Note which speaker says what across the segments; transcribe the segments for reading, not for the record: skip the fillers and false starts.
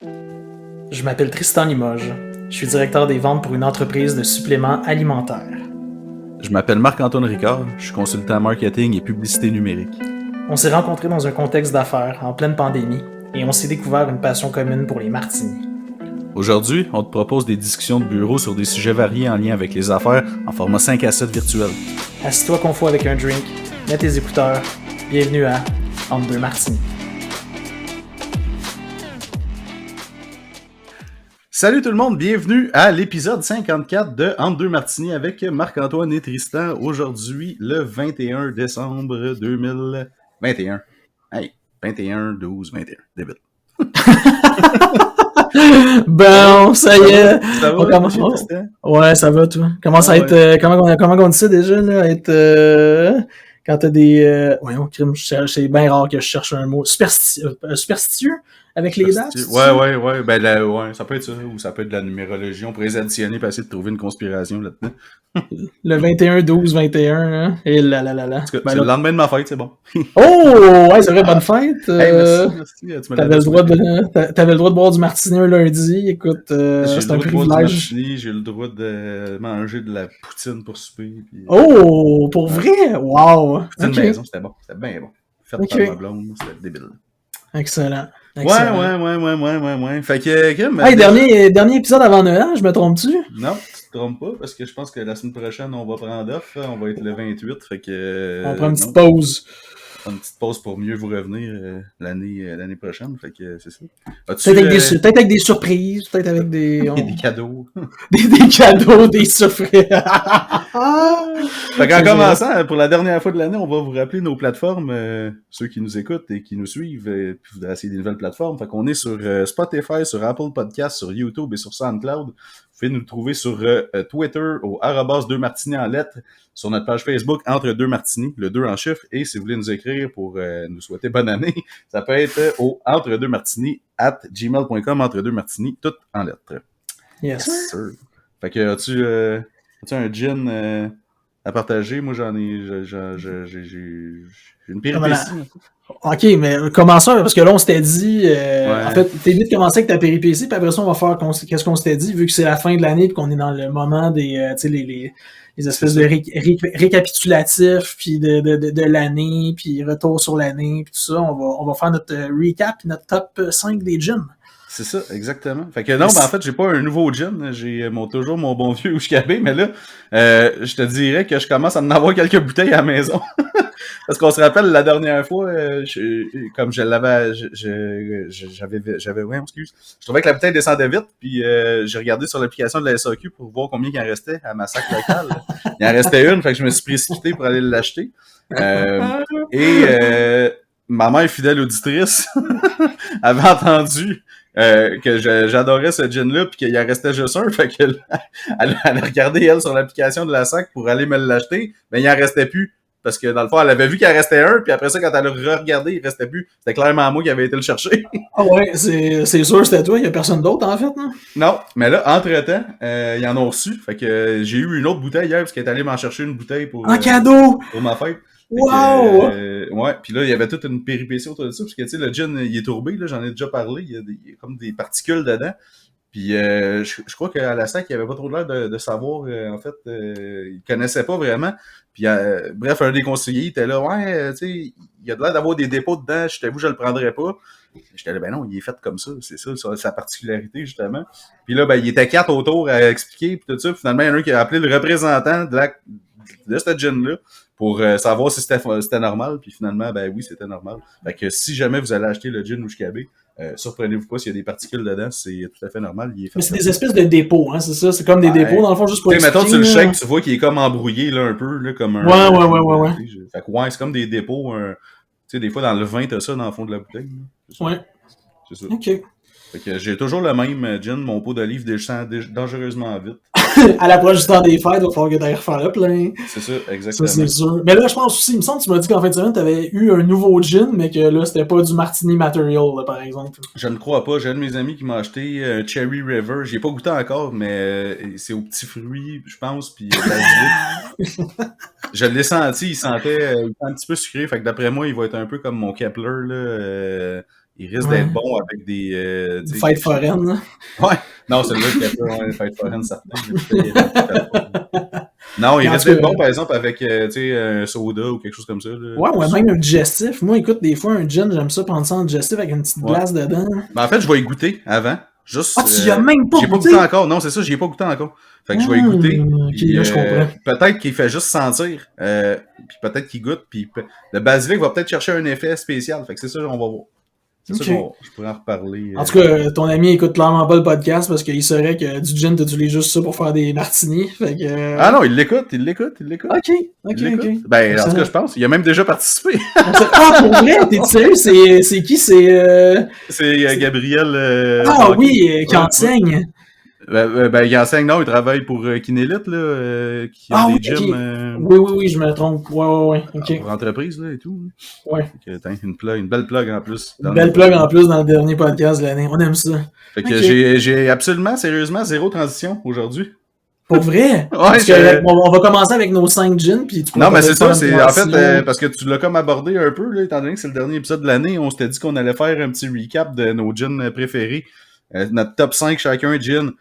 Speaker 1: Je m'appelle Tristan Limoges. Je suis directeur des ventes pour une entreprise de suppléments alimentaires.
Speaker 2: Je m'appelle Marc-Antoine Ricard, je suis consultant marketing et publicité numérique.
Speaker 1: On s'est rencontrés dans un contexte d'affaires, en pleine pandémie, et on s'est découvert une passion commune pour les martinis.
Speaker 2: Aujourd'hui, on te propose des discussions de bureau sur des sujets variés en lien avec les affaires en format 5 à 7 virtuel.
Speaker 1: Assis-toi confort avec un drink, mets tes écouteurs. Bienvenue à Entre deux martinis.
Speaker 2: Salut tout le monde, bienvenue à l'épisode 54 de Entre deux martinis avec Marc-Antoine et Tristan. Aujourd'hui, le 21 décembre 2021. Hey, 21, 12, 21, débile.
Speaker 1: Bon, ça y est.
Speaker 2: Ça va,
Speaker 1: On commence.
Speaker 2: Tristan?
Speaker 1: Ouais, ça va, toi. Commence à être. Comment on dit ça déjà, là? Être. Quand t'as des. Voyons, crime, c'est bien rare que je cherche un mot. Superstitieux avec les dates?
Speaker 2: Ouais. Ben, ça peut être ça, ou ça peut être de la numérologie. On pourrait les additionner pour essayer de trouver une conspiration là-dedans.
Speaker 1: Le 21, 12, 21, hein? Et là.
Speaker 2: En tout cas, c'est le lendemain de ma fête, c'est bon.
Speaker 1: Oh! Ouais, c'est vrai, bonne fête!
Speaker 2: Hey, merci, tu
Speaker 1: t'avais le droit de boire du martini un lundi. Écoute, c'est un privilège.
Speaker 2: J'ai le droit de manger de la poutine pour souper. Puis,
Speaker 1: oh! Pour vrai? Wow!
Speaker 2: Poutine maison, c'était bon. C'était bien bon. Fait par ma blonde, c'était débile.
Speaker 1: Excellent.
Speaker 2: Ouais. Fait que...
Speaker 1: Hey, dernier épisode avant Noël, je me trompe-tu?
Speaker 2: Non, tu te trompes pas, parce que je pense que la semaine prochaine, on va prendre off. On va être le 28, fait que...
Speaker 1: On prend une petite pause.
Speaker 2: Une petite pause pour mieux vous revenir l'année prochaine, fait que c'est ça.
Speaker 1: Peut-être avec des surprises, peut-être avec des...
Speaker 2: des cadeaux.
Speaker 1: des cadeaux, des surprises.
Speaker 2: Fait qu'en commençant, pour la dernière fois de l'année, on va vous rappeler nos plateformes, ceux qui nous écoutent et qui nous suivent, puis vous allez essayer des nouvelles plateformes. Fait qu'on est sur Spotify, sur Apple Podcasts, sur YouTube et sur SoundCloud. Vous pouvez nous trouver sur Twitter au @2martinis en lettres, sur notre page Facebook Entre deux martinis, le 2 en chiffres, et si vous voulez nous écrire pour nous souhaiter bonne année, ça peut être au entre2martinis@gmail.com, entre deux martinis, tout en lettres.
Speaker 1: Yes,
Speaker 2: sir. Fait que as-tu un gin à partager? Moi j'en ai j'ai une péripétie.
Speaker 1: Ok, mais commençons, parce que là, on s'était dit... En fait, t'es vite commencé avec ta péripétie, puis après ça, on va faire qu'est-ce qu'on s'était dit, vu que c'est la fin de l'année, puis qu'on est dans le moment des... tu sais, les espèces de récapitulatifs, puis de l'année, puis retour sur l'année, puis tout ça. On va faire notre recap, notre top 5 des gyms.
Speaker 2: C'est ça, exactement. Fait que non, en fait, j'ai pas un nouveau gin. J'ai toujours mon bon vieux Oushkabé, mais là, je te dirais que je commence à en avoir quelques bouteilles à la maison. Parce qu'on se rappelle, la dernière fois, comme je l'avais, ouais, excuse. Je trouvais que la bouteille descendait vite, puis j'ai regardé sur l'application de la SAQ pour voir combien il en restait à ma sac locale. Il en restait une, fait que je me suis précipité pour aller l'acheter. Ma mère, fidèle auditrice, avait entendu que j'adorais ce gin-là, puis qu'il en restait juste un, fait qu'elle elle a regardé, elle, sur l'application de la SAC pour aller me l'acheter, mais il en restait plus. Parce que dans le fond, elle avait vu qu'il en restait un, puis après ça, quand elle a re-regardé, il restait plus. C'était clairement moi qui avait été le chercher.
Speaker 1: Ah ouais, c'est sûr, c'était toi, il y a personne d'autre en fait, non?
Speaker 2: Non, mais là, entre-temps, ils en ont reçu. Fait que j'ai eu une autre bouteille hier, parce qu'elle est allée m'en chercher une bouteille pour...
Speaker 1: Un cadeau!
Speaker 2: Pour ma fête.
Speaker 1: Wow!
Speaker 2: Ouais, puis là, il y avait toute une péripétie autour de ça, parce que, tu sais, le gin, il est tourbé, là, j'en ai déjà parlé, il y a comme des particules dedans. Puis je crois qu'à la SAC, il avait pas trop l'air de savoir, en fait, il connaissait pas vraiment. Puis bref, un des conseillers était là, ouais, tu sais, il a l'air d'avoir des dépôts dedans, je t'avoue, je le prendrais pas. J'étais là, ben non, il est fait comme ça, c'est ça, sa particularité, justement. Puis là, ben, il était 4 autour à expliquer, puis tout ça. Puis finalement, il y en a un qui a appelé le représentant de cette gin-là pour savoir si c'était normal. Puis finalement, ben oui, c'était normal. Fait que si jamais vous allez acheter le gin Oushkabé, surprenez-vous pas s'il y a des particules dedans, c'est tout à fait normal.
Speaker 1: Mais c'est des espèces de dépôts, hein, c'est ça? C'est comme des dépôts, dans le fond, juste pour
Speaker 2: expliquer. Mettons, tu le shakes, tu vois qu'il est comme embrouillé, là, un peu, là, comme un...
Speaker 1: Ouais.
Speaker 2: Fait que ouais, c'est comme des dépôts, tu sais, des fois, dans le vin, t'as ça dans le fond de la bouteille.
Speaker 1: Ouais.
Speaker 2: C'est ça.
Speaker 1: OK.
Speaker 2: Fait que j'ai toujours le même gin, mon pot d'olive descend dangereusement vite.
Speaker 1: À l'approche du temps des fêtes, il va falloir que tu ailles refaire le plein.
Speaker 2: C'est ça, exactement.
Speaker 1: Ça, c'est sûr. Mais là, je pense aussi, il me semble que tu m'as dit qu'en fin de semaine, tu avais eu un nouveau gin, mais que là, c'était pas du Martini Material, là, par exemple.
Speaker 2: Je ne crois pas. J'ai un de mes amis qui m'a acheté Cherry River. J'y ai pas goûté encore, mais c'est aux petits fruits, je pense, puis je l'ai senti, il sentait un petit peu sucré, fait que d'après moi, il va être un peu comme mon Kepler, là. il risque d'être bon avec des...
Speaker 1: fêtes foraines, là.
Speaker 2: Ouais. Non, celui-là qui a fait une fête foraine, certain. Non, il risque d'être bon, par exemple, avec un soda ou quelque chose comme ça. Là.
Speaker 1: Ouais, même un digestif. Moi, écoute, des fois, un gin, j'aime ça prendre ça en digestif avec une petite glace dedans.
Speaker 2: Ben, en fait, je vais y goûter avant. Juste,
Speaker 1: tu y as même pas
Speaker 2: goûté? J'ai pas goûté encore. Non, c'est ça, j'y ai pas goûté encore. Fait que je vais y goûter.
Speaker 1: Puis, là, je comprends.
Speaker 2: Peut-être qu'il fait juste sentir. Puis peut-être qu'il goûte. Puis le basilic va peut-être chercher un effet spécial. Fait que c'est ça, on va voir. C'est ça que je pourrais en reparler.
Speaker 1: En tout cas, ton ami écoute clairement pas le podcast parce qu'il saurait que du gin, t'utilises juste ça pour faire des martinis. Fait que,
Speaker 2: Ah non, il l'écoute.
Speaker 1: Ok.
Speaker 2: Ben, en tout cas, je pense. Il a même déjà participé.
Speaker 1: Pour vrai? T'es sérieux? C'est qui?
Speaker 2: C'est Gabriel.
Speaker 1: Oui, qui enseigne.
Speaker 2: Il enseigne, non, il travaille pour Kinélite, là, qui a des gyms.
Speaker 1: Oui, je me trompe. Ouais. Okay.
Speaker 2: Pour entreprise, là, et tout.
Speaker 1: Ouais.
Speaker 2: Une belle plug en plus.
Speaker 1: Une belle plug en plus dans le dernier podcast de l'année. On aime ça.
Speaker 2: Fait que j'ai absolument, sérieusement, zéro transition aujourd'hui.
Speaker 1: Pour vrai? Parce on va commencer avec nos 5 gins, puis tu
Speaker 2: Non, mais c'est ça, c'est en fait, parce que tu l'as comme abordé un peu, là, étant donné que c'est le dernier épisode de l'année, on s'était dit qu'on allait faire un petit recap de nos gins préférés. Notre top 5 chacun gin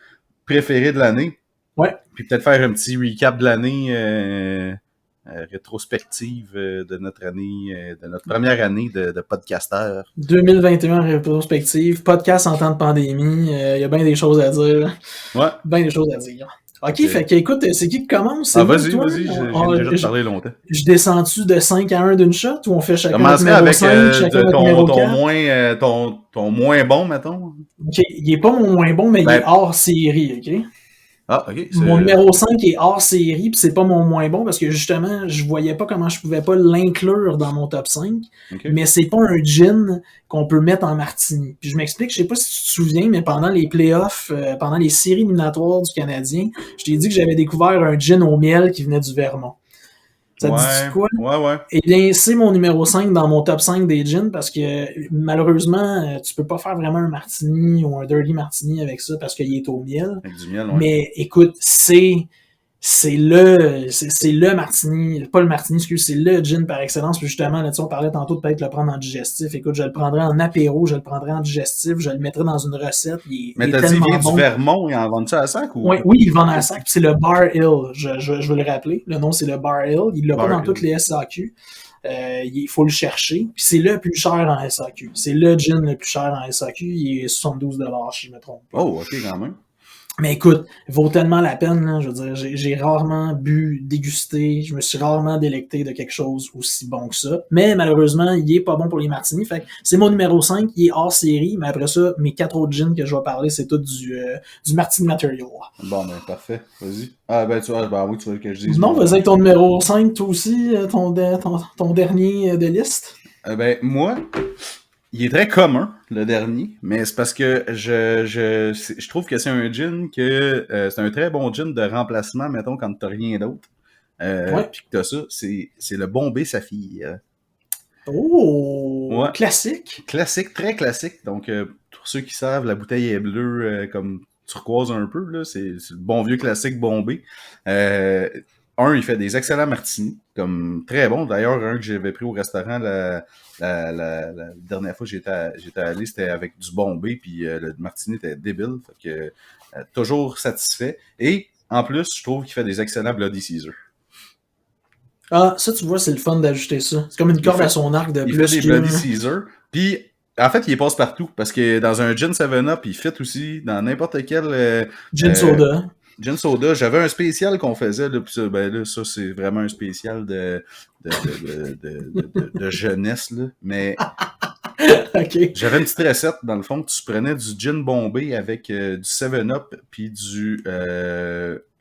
Speaker 2: préféré de l'année.
Speaker 1: Ouais.
Speaker 2: Puis peut-être faire un petit recap de l'année rétrospective de notre année, de notre première année de podcasteur.
Speaker 1: 2021 rétrospective, podcast en temps de pandémie, il y a bien des choses à dire.
Speaker 2: Ouais.
Speaker 1: Bien des choses à dire. OK, fait que écoute, c'est qui commence?
Speaker 2: Vas-y, j'ai déjà parlé longtemps.
Speaker 1: Je descends-tu de 5 à 1 d'une shot ou on fait chacun notre
Speaker 2: numéro
Speaker 1: avec
Speaker 2: 5, chacun notre numéro 4? Ton moins bon, mettons.
Speaker 1: OK, il est pas mon moins bon, mais il est hors série, OK?
Speaker 2: Ah, OK.
Speaker 1: Mon numéro 5 est hors série, puis c'est pas mon moins bon parce que justement, je voyais pas comment je pouvais pas l'inclure dans mon top 5. Okay. Mais c'est pas un gin qu'on peut mettre en martini. Puis je m'explique, je sais pas si tu te souviens, mais pendant les playoffs, pendant les séries éliminatoires du Canadien, je t'ai dit que j'avais découvert un gin au miel qui venait du Vermont. Ça te dit quoi?
Speaker 2: Ouais.
Speaker 1: Eh bien, c'est mon numéro 5 dans mon top 5 des gins parce que malheureusement, tu peux pas faire vraiment un martini ou un dirty martini avec ça parce qu'il est au miel.
Speaker 2: Avec du miel, ouais.
Speaker 1: Mais écoute, c'est le martini, pas le martini, c'est le gin par excellence. Puis justement, là, on parlait tantôt de peut-être le prendre en digestif. Écoute, je le prendrais en apéro, je le prendrais en digestif, je le mettrais dans une recette.
Speaker 2: Mais t'as dit, il vient du Vermont, ils en vendent ça à sac? Ou...
Speaker 1: Oui, ils vendent à sac. C'est le Bar Hill. Je veux le rappeler. Le nom, c'est le Bar Hill. Il l'a pas dans toutes les SAQ. Il faut le chercher. Puis c'est le plus cher en SAQ. C'est le gin le plus cher en SAQ. Il est 72 $, si je me trompe pas.
Speaker 2: Oh, OK, quand même.
Speaker 1: Mais écoute, il vaut tellement la peine, là, je veux dire, j'ai rarement dégusté, je me suis rarement délecté de quelque chose aussi bon que ça. Mais malheureusement, il est pas bon pour les martinis. Fait que c'est mon numéro 5, il est hors série, mais après ça, mes 4 autres gins que je vais parler, c'est tout du martini material.
Speaker 2: Bon, ben, parfait. Vas-y. Ah, ben, tu vois, oui, tu veux que je dise.
Speaker 1: Non, vas-y avec ton numéro 5, toi aussi, ton dernier de liste.
Speaker 2: Moi, il est très commun, le dernier, mais c'est parce que je trouve que c'est un gin que c'est un très bon gin de remplacement, mettons, quand t'as rien d'autre. Puis que t'as ça, c'est le Bombay Saphir.
Speaker 1: Oh! Ouais. Classique?
Speaker 2: Classique, très classique. Donc, pour ceux qui savent, la bouteille est bleue comme turquoise un peu, là. C'est le bon vieux classique Bombay. Il fait des excellents martinis, comme très bon. D'ailleurs, un que j'avais pris au restaurant la dernière fois que j'étais allé, c'était avec du Bombay, puis le martini était débile. Fait que toujours satisfait. Et en plus, je trouve qu'il fait des excellents Bloody Caesar.
Speaker 1: Ah, ça, tu vois, c'est le fun d'ajouter ça. C'est comme une corde à son arc de plus.
Speaker 2: Il fait des Bloody Caesar. Puis, en fait, il les passe partout. Parce que dans un gin 7-Up, il fit aussi dans n'importe quel...
Speaker 1: gin soda.
Speaker 2: Gin soda. J'avais un spécial qu'on faisait. Là, ça, c'est vraiment un spécial de jeunesse. Là. Mais
Speaker 1: okay.
Speaker 2: J'avais une petite recette, dans le fond. Tu prenais du gin Bombay avec du 7-Up puis du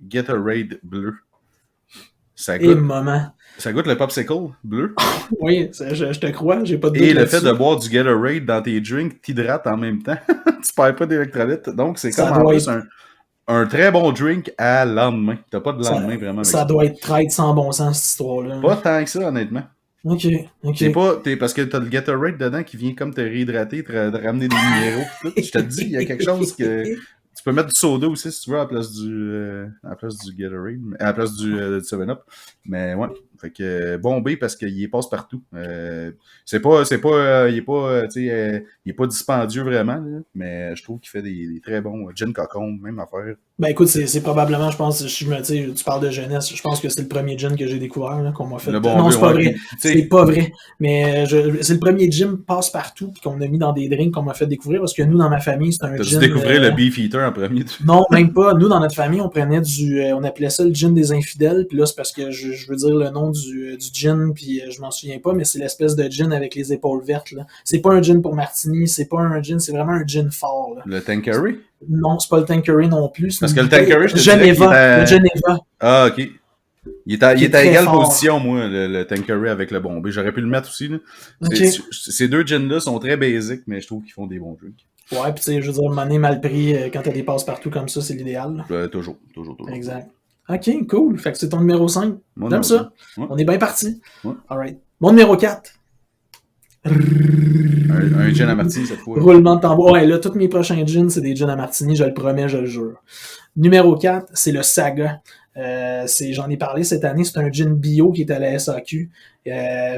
Speaker 2: Gatorade bleu. Ça goûte le popsicle bleu.
Speaker 1: Oui, je te crois, j'ai pas de doute.
Speaker 2: Et le fait de boire du Gatorade dans tes drinks t'hydrate en même temps. Tu perds pas d'électrolytes. Donc, c'est comme en plus un très bon drink à lendemain. T'as pas de lendemain vraiment avec ça.
Speaker 1: Ça doit être très sans bon sens, cette histoire-là.
Speaker 2: Pas tant que ça, honnêtement.
Speaker 1: OK.
Speaker 2: Parce que t'as le Gatorade dedans qui vient comme te réhydrater, te ramener des minéraux. Je te dis, il y a quelque chose que... Tu peux mettre du soda aussi si tu veux à la place du Gatorade, à la place du 7-Up. Mais ouais, Fait que Bombay parce qu'il est passe partout. Il est pas, il est pas dispendieux vraiment, là, mais je trouve qu'il fait des très bons gin cocon, même affaire.
Speaker 1: Ben écoute, c'est probablement, je pense, tu parles de jeunesse, je pense que c'est le premier gin que j'ai découvert, là, qu'on m'a fait. Non, c'est pas vrai. C'est pas vrai. Mais c'est le premier gin passe-partout qu'on a mis dans des drinks qu'on m'a fait découvrir parce que nous, dans ma famille, c'est un gin.
Speaker 2: T'as découvert le Beefeater en premier?
Speaker 1: Non, même pas. Nous, dans notre famille, on prenait on appelait ça le gin des infidèles. Puis là, c'est parce que je veux dire le nom du gin, puis je m'en souviens pas, mais c'est l'espèce de gin avec les épaules vertes, là. C'est pas un gin pour martini, c'est pas un gin, c'est vraiment un gin fort, là.
Speaker 2: Le Tanqueray?
Speaker 1: Non, c'est pas le Tanqueray non plus.
Speaker 2: Parce que le Tanqueray, je te
Speaker 1: Geneva. Le Geneva.
Speaker 2: Ah, ok. Il est à égale position, moi, le Tanqueray avec le Bombay. J'aurais pu le mettre aussi, là.
Speaker 1: Okay.
Speaker 2: Ces deux gins-là sont très basiques, mais je trouve qu'ils font des bons drinks.
Speaker 1: Ouais, pis tu sais, je veux dire, monnaie mal pris, quand t'as des passe-partout comme ça, c'est l'idéal.
Speaker 2: Toujours.
Speaker 1: Exact. Ok, cool. Fait que c'est ton numéro 5. J'aime ça. Ouais. On est bien parti. Ouais. Alright. Mon numéro 4.
Speaker 2: Un gin à martini cette fois.
Speaker 1: Roulement de tambour. Ouais, là, tous mes prochains gins, c'est des gins à martini, je le promets, je le jure. Numéro 4, c'est le Saga. J'en ai parlé cette année, c'est un gin bio qui est à la SAQ.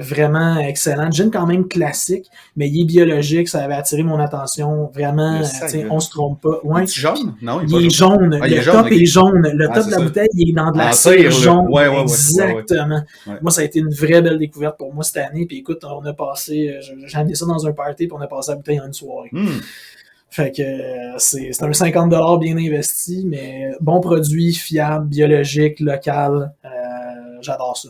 Speaker 1: Vraiment excellent. Gin quand même classique, mais il est biologique, ça avait attiré mon attention. Vraiment, on se trompe pas. Ouais.
Speaker 2: Il est jaune? Non,
Speaker 1: il est jaune. Le top est jaune. Le top de la bouteille, il est dans de la cire jaune. Ouais, exactement. Ouais. Moi, ça a été une vraie belle découverte pour moi cette année. Puis écoute, on a passé, j'ai amené ça dans un party, puis on a passé la bouteille en une soirée. Fait que c'est un 50$ bien investi, mais bon produit, fiable, biologique, local. J'adore ça.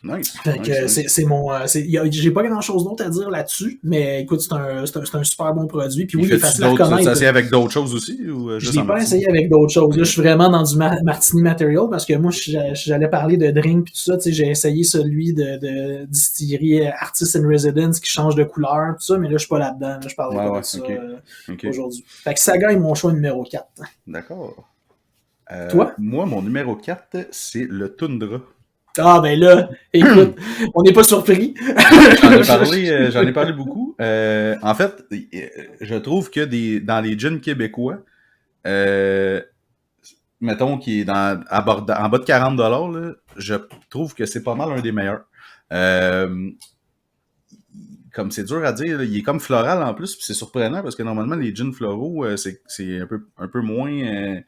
Speaker 2: Nice.
Speaker 1: Fait que c'est mon. J'ai pas grand chose d'autre à dire là-dessus, mais écoute, c'est un super bon produit. Puis oui, il est facile à reconnaître.
Speaker 2: Tu as essayé avec d'autres choses aussi?
Speaker 1: Je l'ai pas essayé avec d'autres choses. Là, je suis vraiment dans du martini material parce que moi, j'allais parler de drink puis tout ça. J'ai essayé celui de distillerie Artist in Residence qui change de couleur, tout ça, mais là, je suis pas là-dedans. Là, je parlais pas de ça aujourd'hui. Fait que Saga est mon choix numéro 4.
Speaker 2: D'accord.
Speaker 1: Toi?
Speaker 2: Moi, mon numéro 4, c'est le Tundra.
Speaker 1: Ah, ben là, écoute, on n'est pas surpris.
Speaker 2: J'en ai parlé beaucoup. En fait, je trouve que dans les gins québécois, mettons qui est en bas de 40$, là, je trouve que c'est pas mal un des meilleurs. Comme c'est dur à dire, là, il est comme floral en plus, puis c'est surprenant parce que normalement les gins floraux, c'est un peu moins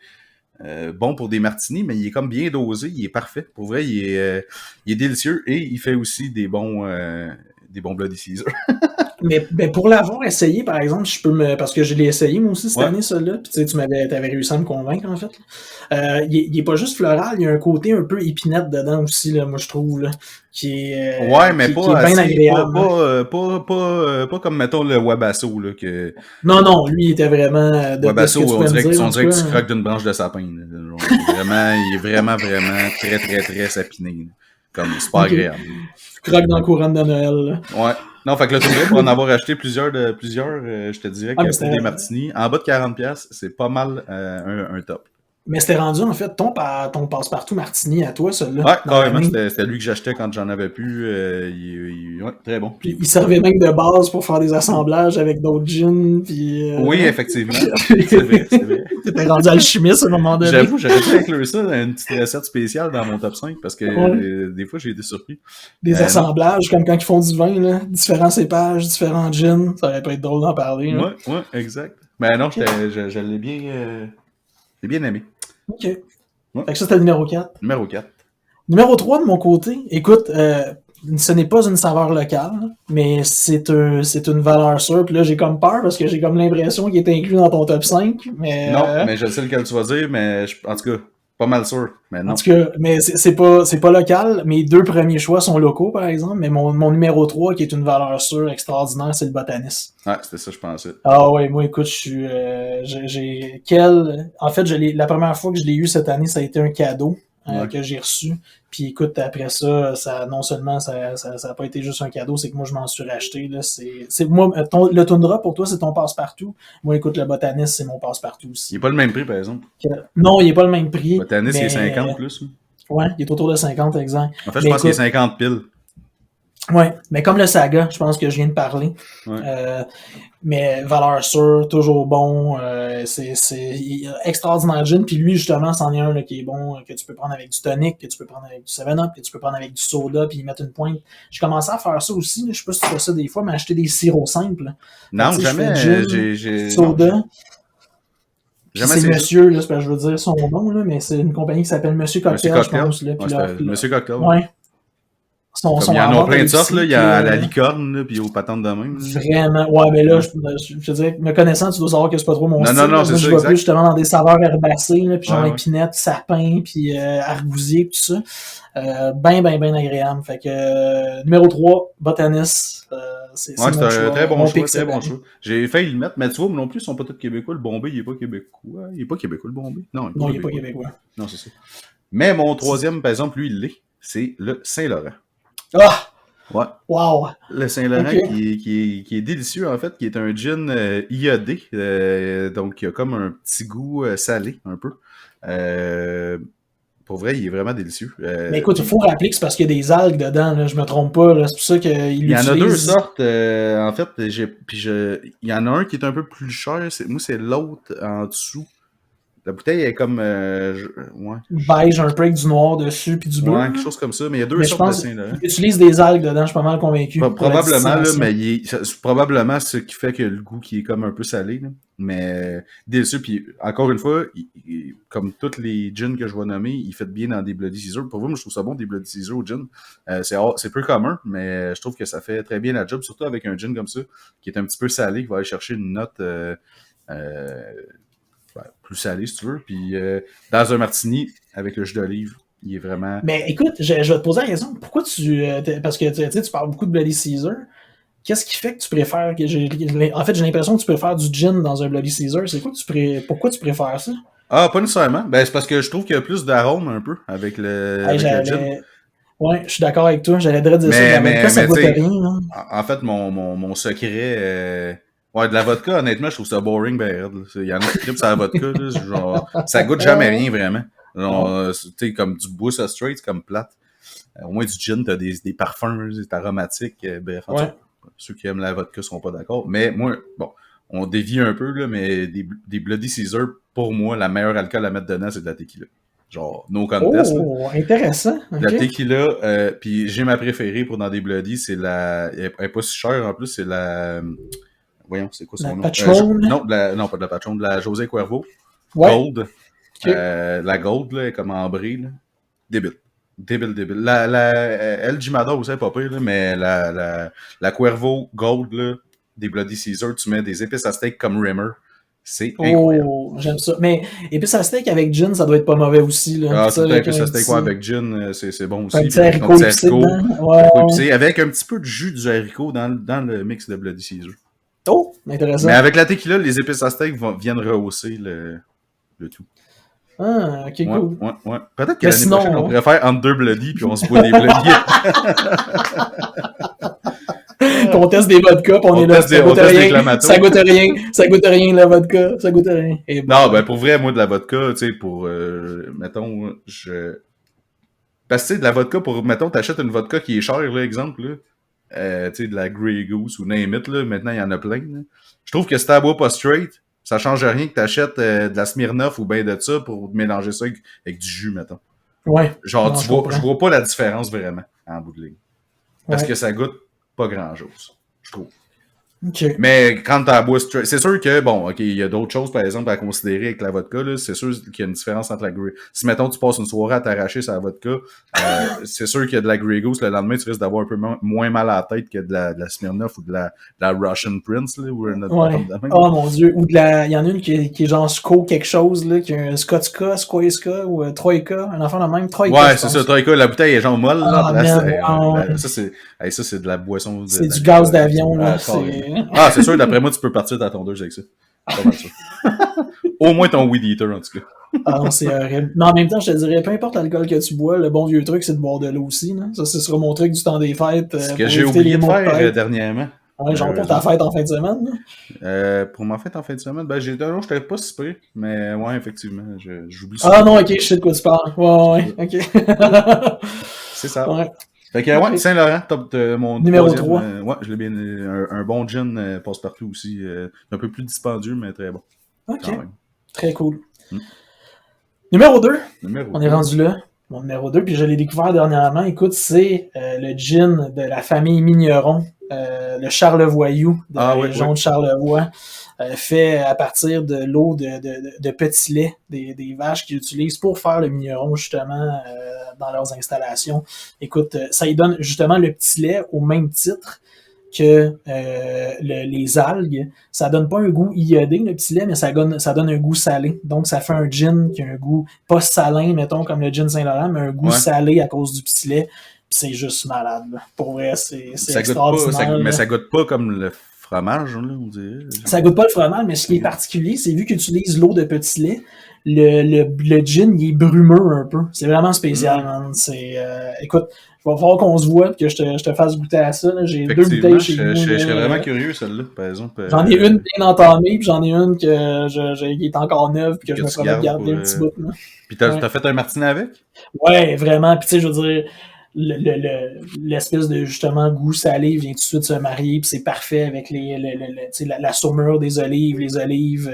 Speaker 2: bon pour des martinis, mais il est comme bien dosé, il est parfait. Pour vrai, il est délicieux et il fait aussi des bons Bloody Caesar. Mais
Speaker 1: pour l'avoir essayé, par exemple, parce que je l'ai essayé moi aussi cette année, ça-là, puis tu t'avais réussi à me convaincre, en fait. Il est pas juste floral, il y a un côté un peu épinette dedans aussi, là, moi je trouve, là, qui est bien agréable.
Speaker 2: Pas comme, mettons, le Wabasso, là, que...
Speaker 1: Non, lui, il était vraiment...
Speaker 2: Wabasso, on dirait que tu croques d'une branche de sapin. Il est vraiment très, très, très sapiné. Comme, c'est pas agréable.
Speaker 1: Tu croques dans le courant de Noël, là.
Speaker 2: Ouais. Non, fait que là, tu pour en avoir acheté plusieurs, je te dirais que pour des martinis, en bas de 40$, c'est pas mal un top.
Speaker 1: Mais c'était rendu, en fait, ton passe-partout martini à toi, celui-là.
Speaker 2: Ouais, carrément, c'était lui que j'achetais quand j'en avais plus. Ouais, très bon.
Speaker 1: Puis il servait même de base pour faire des assemblages avec d'autres gins. Puis,
Speaker 2: oui, effectivement. C'est vrai.
Speaker 1: T'étais rendu alchimiste à un moment donné.
Speaker 2: J'avoue, j'aurais pu inclure ça dans une petite recette spéciale dans mon top 5 parce que des fois, j'ai été surpris.
Speaker 1: Des assemblages, comme quand ils font du vin, là, différents cépages, différents gins. Ça aurait pu être drôle d'en parler.
Speaker 2: Ouais, exact. Ben non, je l'ai bien aimé.
Speaker 1: OK. Ouais. Fait que ça, c'était le numéro 4.
Speaker 2: Numéro 4.
Speaker 1: Numéro 3, de mon côté, écoute, ce n'est pas une saveur locale, mais c'est une valeur sûre. Puis là, j'ai comme peur parce que j'ai comme l'impression qu'il est inclus dans ton top 5. Mais,
Speaker 2: non, mais je sais lequel tu vas dire, mais en tout cas, pas mal sûr. Mais non.
Speaker 1: En tout cas, mais c'est pas local. Mes deux premiers choix sont locaux, par exemple, mais mon numéro 3, qui est une valeur sûre extraordinaire, c'est le Botanist.
Speaker 2: Ouais, c'était ça, je pensais.
Speaker 1: Ah ouais, moi, écoute, en fait, la première fois que je l'ai eu cette année, ça a été un cadeau que j'ai reçu. Puis écoute, après ça, non seulement ça a pas été juste un cadeau, c'est que moi, je m'en suis racheté. Là. Moi, le Tundra, pour toi, c'est ton passe-partout. Moi, écoute, le Botanist, c'est mon passe-partout aussi.
Speaker 2: Il est pas le même prix, par exemple.
Speaker 1: Non, il est pas le même prix.
Speaker 2: Le Botanist, il est 50 plus.
Speaker 1: Ouais, il est autour de 50, exact.
Speaker 2: En fait, je pense qu'il est 50 piles.
Speaker 1: Ouais, mais comme le Saga, je pense que je viens de parler.
Speaker 2: Ouais.
Speaker 1: Mais valeur sûre, toujours bon. C'est extraordinaire gin. Puis lui, justement, c'en est un là, qui est bon, que tu peux prendre avec du tonic, que tu peux prendre avec du 7-Up, que tu peux prendre avec du soda, puis y mettre une pointe. J'ai commencé à faire ça aussi. Là. Je sais pas si tu fais ça des fois, mais acheter des sirops simples.
Speaker 2: Non,
Speaker 1: Fait que,
Speaker 2: jamais.
Speaker 1: je fais gin, soda. Puis c'est monsieur, là, c'est parce que je veux dire son nom, là, mais c'est une compagnie qui s'appelle Monsieur Cocktail, je pense. Là, puis
Speaker 2: Monsieur Cocktail.
Speaker 1: Ouais.
Speaker 2: Il y en a plein de sortes, là. Il y a à la licorne, là, puis aux patentes de même.
Speaker 1: Vraiment. Ouais, mais là, je dirais, me connaissant, tu dois savoir que c'est pas trop mon style.
Speaker 2: Non, c'est ça,
Speaker 1: je vais plus justement dans des saveurs herbacées, là, puis genre épinette, sapin, puis argousier, tout ça. Ben agréable. Fait que, numéro 3, Botanis. C'est
Speaker 2: un très bon choix, très bon choix. J'ai failli le mettre, mais tu vois, non plus, ils sont pas tous québécois. Le Bombay, il est pas québécois. Il est pas québécois, le Bombay. Non,
Speaker 1: il est pas québécois.
Speaker 2: Non, c'est ça. Mais mon troisième, par exemple, lui, il l'est. C'est le Saint-Laurent.
Speaker 1: Ah!
Speaker 2: Ouais.
Speaker 1: Wow!
Speaker 2: Le Saint-Laurent qui est délicieux, en fait, qui est un gin iodé. Donc, il a comme un petit goût salé, un peu. Pour vrai, il est vraiment délicieux.
Speaker 1: Mais écoute, il faut rappeler que c'est parce qu'il y a des algues dedans, là, je me trompe pas. C'est pour ça qu'il
Speaker 2: il y en a deux sortes. En fait, il y en a un qui est un peu plus cher. Moi, c'est l'autre en dessous. La bouteille est comme
Speaker 1: beige un peu avec du noir dessus puis du bleu.
Speaker 2: Ouais, quelque chose comme ça, mais il y a deux sortes de Saint-Laurent.
Speaker 1: Il utilise des algues dedans, je suis pas mal convaincu.
Speaker 2: Probablement, là, mais c'est probablement ce qui fait que le goût qui est comme un peu salé. Là. Mais délicieux, puis encore une fois, comme tous les gins que je vais nommer, il fait bien dans des Bloody Caesar. Pour vous, moi, je trouve ça bon, des Bloody Caesar au gin. C'est peu commun, mais je trouve que ça fait très bien la job, surtout avec un gin comme ça, qui est un petit peu salé, qui va aller chercher une note plus salé, si tu veux. Puis dans un martini, avec le jus d'olive, il est vraiment...
Speaker 1: Mais écoute, je vais te poser la question. Pourquoi parce que tu parles beaucoup de Bloody Caesar. Qu'est-ce qui fait que tu préfères... En fait, j'ai l'impression que tu préfères du gin dans un Bloody Caesar. C'est quoi pourquoi tu préfères ça?
Speaker 2: Ah, pas nécessairement. Ben, c'est parce que je trouve qu'il y a plus d'arôme un peu avec le gin.
Speaker 1: Ouais, je suis d'accord avec toi. J'allais dire ça. Mais ça goûte rien. Hein?
Speaker 2: En fait, mon secret... Ouais, de la vodka, honnêtement, je trouve ça boring, ben, il y en a qui trippent sur la vodka, là, genre, ça goûte jamais rien, vraiment. Genre, tu sais, comme du bois, ça straight, c'est comme plate. Au moins, du gin, t'as des parfums, c'est aromatique, bref. Ceux qui aiment la vodka sont pas d'accord. Mais moi, bon, on dévie un peu, là, mais des Bloody Caesar, pour moi, la meilleure alcool à mettre dedans, c'est de la tequila. Genre, no contest.
Speaker 1: Oh, intéressant. Okay.
Speaker 2: La tequila, puis j'ai ma préférée pour dans des Bloody, c'est elle est pas si chère, en plus, c'est la... Voyons, c'est quoi son nom? Non, pas de la Patron, de la José Cuervo. Ouais. Gold. Okay. La Gold, là, est comme ambrée. Là. Débile. El Jimador aussi, pas pire, là, mais la Cuervo Gold, là, des Bloody Caesar, tu mets des épices à steak comme Rimmer. C'est incroyable.
Speaker 1: Oh, j'aime ça. Mais épices à steak avec gin, ça doit être pas mauvais aussi. Là.
Speaker 2: Ah, tout épices à steak avec gin, c'est bon aussi.
Speaker 1: Un petit haricot
Speaker 2: épicé, avec un petit peu de jus du haricot dans le mix de Bloody Caesar.
Speaker 1: Oh, intéressant.
Speaker 2: Mais avec la tequila, les épices à steak viennent rehausser le tout.
Speaker 1: Ah, ok, cool.
Speaker 2: Ouais. Peut-être que l'année prochaine, on pourrait faire entre deux Bloody, puis on se boit des Bloody.
Speaker 1: On teste des vodkas, puis on est là. Ça goûte rien, la vodka. Ça goûte rien.
Speaker 2: Non, ben pour vrai, moi, de la vodka, tu sais, pour, mettons, parce que, tu sais, de la vodka, mettons, t'achètes une vodka qui est chère, là, exemple, là. Tu sais, de la Grey Goose ou name it, là, maintenant il y en a plein. Là. Je trouve que si t'abois pas straight, ça change rien que t'achètes de la Smirnoff ou ben de ça pour mélanger ça avec du jus, mettons.
Speaker 1: Ouais.
Speaker 2: Genre, je vois pas la différence vraiment en bout de ligne. Parce que ça goûte pas grand-chose, je trouve.
Speaker 1: Okay.
Speaker 2: Mais quand t'as bois straight, c'est sûr que, bon, ok, il y a d'autres choses, par exemple, à considérer avec la vodka, là. C'est sûr qu'il y a une différence entre la Grey. Si, mettons, tu passes une soirée à t'arracher sur la vodka, c'est sûr qu'il y a de la Grey Goose, le lendemain, tu risques d'avoir un peu moins mal à la tête que de la Smirnoff ou de la Russian Prince, là, ou notre
Speaker 1: oh mon dieu, ou il y en a une qui est genre Sko quelque chose, là, qui est un Skotska, Skoiska, ou Troika, un enfant de même, Troika.
Speaker 2: Ouais, c'est ça, Troika, la bouteille est genre molle, là. Ça, c'est de la boisson.
Speaker 1: C'est du gaz d'avion, là.
Speaker 2: C'est sûr, d'après moi, tu peux partir ta tondeuse avec ça. Pas mal sûr. Au moins ton weed eater, en tout cas.
Speaker 1: Ah non, c'est horrible. Mais en même temps, je te dirais, peu importe l'alcool que tu bois, le bon vieux truc, c'est de boire de l'eau aussi. Là. Ça, c'est sur mon truc du temps des fêtes.
Speaker 2: Ce que j'ai oublié de faire dernièrement.
Speaker 1: Ouais, genre pour ta fête en fin de semaine.
Speaker 2: Pour ma fête en fin de semaine, ben je t'avais pas si près, mais ouais, effectivement, j'oublie
Speaker 1: ça. Ah non, ok, je sais de quoi tu parles. Ouais, ok.
Speaker 2: C'est ça.
Speaker 1: Ouais.
Speaker 2: Fait que, ouais, Saint-Laurent, top de mon
Speaker 1: numéro
Speaker 2: 3.
Speaker 1: 3.
Speaker 2: Ouais, je l'ai bien. Un bon gin passe-partout aussi. Un peu plus dispendieux, mais très bon.
Speaker 1: OK. Très cool. Numéro 2. On est rendu là. Mon numéro 2, puis je l'ai découvert dernièrement. Écoute, c'est le gin de la famille Migneron, le Charlevoyou de la région de Charlevoix, fait à partir de l'eau de petit lait des vaches qu'ils utilisent pour faire le Migneron, justement, dans leurs installations. Écoute, ça y donne justement le petit lait au même titre que les algues. Ça donne pas un goût iodé, le petit lait, mais ça donne un goût salé. Donc, ça fait un gin qui a un goût pas salin, mettons, comme le gin Saint-Laurent, mais un goût salé à cause du petit lait. Puis c'est juste malade. Là. Pour vrai, c'est extraordinaire.
Speaker 2: Mais ça goûte pas comme le fromage, là, on dirait.
Speaker 1: Ça goûte pas le fromage, mais ce qui est particulier, c'est vu qu'ils utilisent l'eau de petit lait, le gin, il est brumeux un peu. C'est vraiment spécial, man. C'est, écoute, il va falloir qu'on se voit et que je te fasse goûter à ça. Là. J'ai 2 bouteilles chez nous.
Speaker 2: Je serais vraiment curieux, celle-là, par exemple.
Speaker 1: J'en ai une bien entamée, puis j'en ai une qui est encore neuve, puis que je me promets de garder un petit bout. Là.
Speaker 2: Puis t'as fait un martinet avec?
Speaker 1: Ouais, vraiment. Puis tu sais, je veux dire, l'espèce de justement goût salé vient tout de suite se marier, puis c'est parfait avec la saumure des olives, les olives,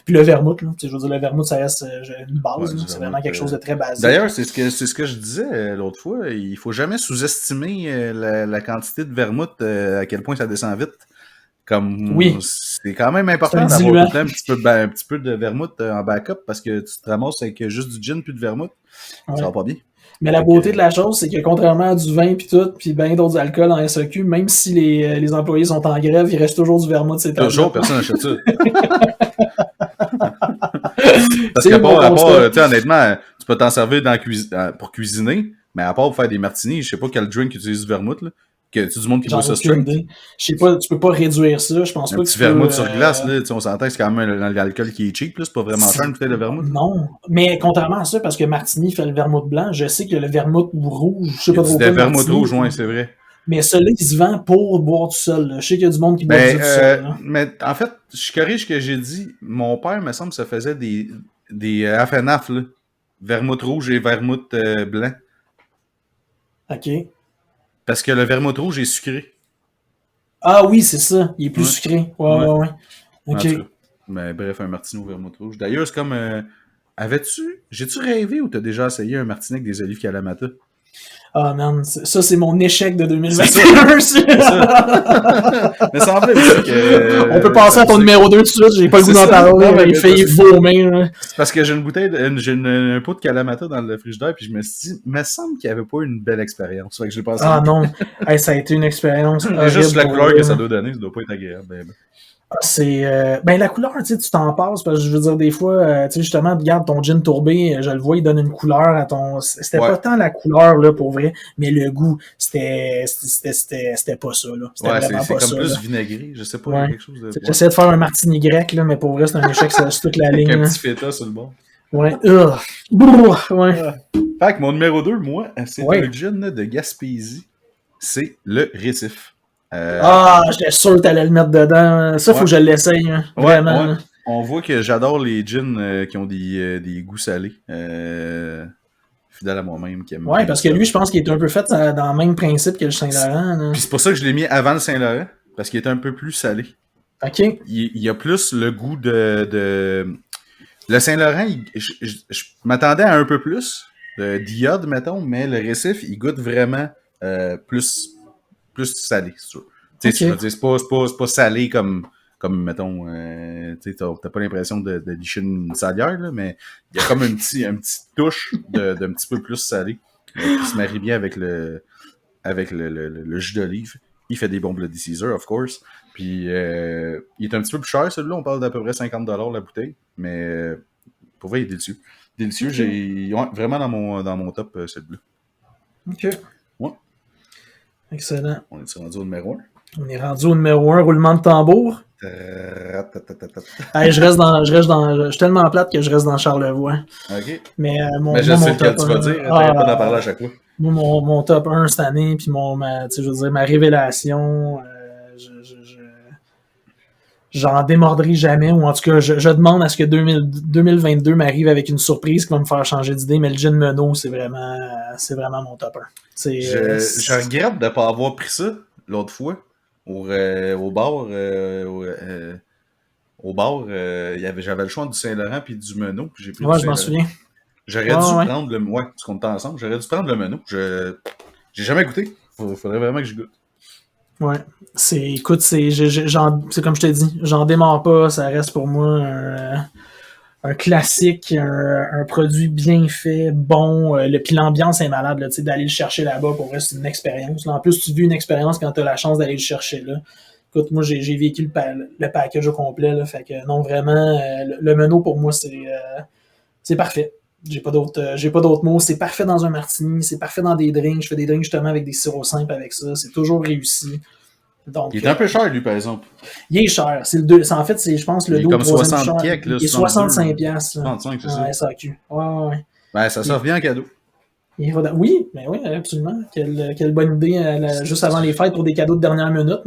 Speaker 1: puis le vermouth. Là. Je veux dire, le vermouth, ça reste une base. C'est vraiment quelque chose de très basique.
Speaker 2: D'ailleurs, c'est ce que je disais l'autre fois. Il faut jamais sous-estimer la quantité de vermouth, à quel point ça descend vite. Comme c'est quand même important d'avoir tout le temps un petit peu de vermouth en backup parce que tu te ramasses avec juste du gin puis de vermouth. Ça va pas bien.
Speaker 1: Mais la beauté de la chose, c'est que contrairement à du vin puis tout, puis bien d'autres alcools en SAQ, même si les employés sont en grève, il reste toujours du vermouth. C'est
Speaker 2: toujours, personne n'achète ça. Parce qu'à part, honnêtement, tu peux t'en servir pour cuisiner, mais à part pour faire des martinis, je sais pas quel drink utilise du vermouth, là. Que tu du monde qui boit ça straight.
Speaker 1: Je sais pas, tu peux pas réduire ça, je pense pas que tu peux...
Speaker 2: Un petit vermouth sur glace, là, on s'entend que c'est quand même l'alcool qui est cheap, là, c'est pas vraiment cher une bouteille de vermouth.
Speaker 1: Non, mais contrairement à ça, parce que Martini fait le vermouth blanc, je sais que le vermouth rouge, je sais pas trop.
Speaker 2: Le vermouth rouge, ouais, c'est vrai.
Speaker 1: Mais celui-là, il se vend pour boire tout seul, là. Je sais qu'il y a du monde qui boit tout seul. Là.
Speaker 2: Mais en fait, je corrige ce que j'ai dit, mon père, me semble, se faisait des half and half, là. Vermouth rouge et vermouth blanc.
Speaker 1: OK.
Speaker 2: Parce que le vermouth rouge est sucré.
Speaker 1: Ah oui, c'est ça. Il est plus sucré. Ouais. OK.
Speaker 2: Mais bref, un martini au vermouth rouge. D'ailleurs, c'est comme... J'ai-tu rêvé ou t'as déjà essayé un martini avec des olives Kalamata?
Speaker 1: Ah, man, ça, c'est mon échec de 2021. C'est ça.
Speaker 2: Mais ça semblait aussi que...
Speaker 1: On peut passer à ton numéro 2 tout de suite. J'ai pas le goût d'en parler. Il fait vomir.
Speaker 2: C'est parce que j'ai une bouteille, j'ai un pot de Kalamata dans le frigidaire, puis je me suis dit, il me semble qu'il n'y avait pas une belle expérience. Fait que j'ai pensé...
Speaker 1: Ah non, ça a été une expérience.
Speaker 2: Juste la couleur que ça doit donner, ça doit pas être agréable.
Speaker 1: C'est la couleur, tu sais, tu t'en passes parce que je veux dire des fois, tu sais justement, regarde ton gin tourbé, je le vois, il donne une couleur à ton. C'était pas tant la couleur là pour vrai, mais le goût, c'était pas ça là. C'était
Speaker 2: vraiment c'est
Speaker 1: pas
Speaker 2: comme
Speaker 1: ça,
Speaker 2: plus
Speaker 1: là.
Speaker 2: vinaigré, je sais pas, quelque chose de.
Speaker 1: J'essaie de faire un martini grec là, mais pour vrai c'est un échec sur toute la ligne.
Speaker 2: Avec un petit feta sur le bord.
Speaker 1: Ouais.
Speaker 2: Fait que mon numéro 2, moi, c'est un gin de Gaspésie, c'est le Récif.
Speaker 1: J'étais sûr que t'allais le mettre dedans. Ça, faut que je l'essaye. Hein. Vraiment.
Speaker 2: Ouais. On voit que j'adore les gins qui ont des goûts salés. Fidèle à moi-même.
Speaker 1: Ouais, parce que lui, je pense qu'il est un peu fait dans le même principe que le Saint-Laurent.
Speaker 2: Puis c'est pour ça que je l'ai mis avant le Saint-Laurent, parce qu'il est un peu plus salé.
Speaker 1: OK.
Speaker 2: Il y a plus le goût de... Le Saint-Laurent, je m'attendais à un peu plus d'iode, mettons, mais le Récif, il goûte vraiment plus salé, c'est sûr. Tu sais, c'est pas salé comme mettons, tu t'as pas l'impression de licher une salière, là, mais il y a comme une petite touche d'un petit peu plus salé qui se marie bien avec le jus d'olive. Il fait des bons Bloody Caesar, of course. Puis, il est un petit peu plus cher, celui-là. On parle d'à peu près 50$ la bouteille. Mais, pour vrai, il est délicieux. Délicieux. J'ai vraiment dans mon top, celui-là.
Speaker 1: OK.
Speaker 2: Ouais.
Speaker 1: Excellent.
Speaker 2: On est rendu au numéro 1.
Speaker 1: On est rendu au numéro 1, roulement de tambour. Hey, je suis tellement plate que je reste dans Charlevoix.
Speaker 2: OK.
Speaker 1: Mais
Speaker 2: je sais que tu vas dire, t'arrêtes pas d'en parler à chaque fois.
Speaker 1: Moi, mon top 1 cette année, puis ma révélation, j'en démordrai jamais, ou en tout cas, je demande à ce que 2022 m'arrive avec une surprise qui va me faire changer d'idée, mais le gin Menot, c'est vraiment mon top 1.
Speaker 2: Je regrette de ne pas avoir pris ça l'autre fois au bar. Au bar, j'avais le choix du Saint-Laurent puis du Menot, puis j'ai pris
Speaker 1: je m'en souviens.
Speaker 2: J'aurais dû prendre le... Ouais, parce qu'on était ensemble. J'aurais dû prendre le Menot. J'ai jamais goûté. Faudrait vraiment que je goûte.
Speaker 1: Ouais. Écoute, c'est comme je t'ai dit, j'en démarre pas. Ça reste pour moi un classique, un produit bien fait, bon. Puis l'ambiance est malade, là, d'aller le chercher là-bas, pour vrai, c'est une expérience. Là. En plus, tu vis une expérience quand tu as la chance d'aller le chercher là. Écoute, moi, j'ai vécu le package au complet, là, fait que non, vraiment, le Menot, pour moi, c'est parfait. J'ai pas d'autres mots. C'est parfait dans un martini, c'est parfait dans des drinks. Je fais des drinks justement avec des sirops simples avec ça. C'est toujours réussi. Donc,
Speaker 2: il est un peu cher, lui, par exemple.
Speaker 1: Il est cher. En fait, c'est, je pense, le
Speaker 2: dos comme 60 pièces, là.
Speaker 1: Il est 65 piastres.
Speaker 2: 65, c'est ça.
Speaker 1: SAQ. Ouais.
Speaker 2: Ben, ça sort bien en cadeau.
Speaker 1: Oui, absolument. Quelle bonne idée, juste avant les fêtes pour des cadeaux de dernière minute.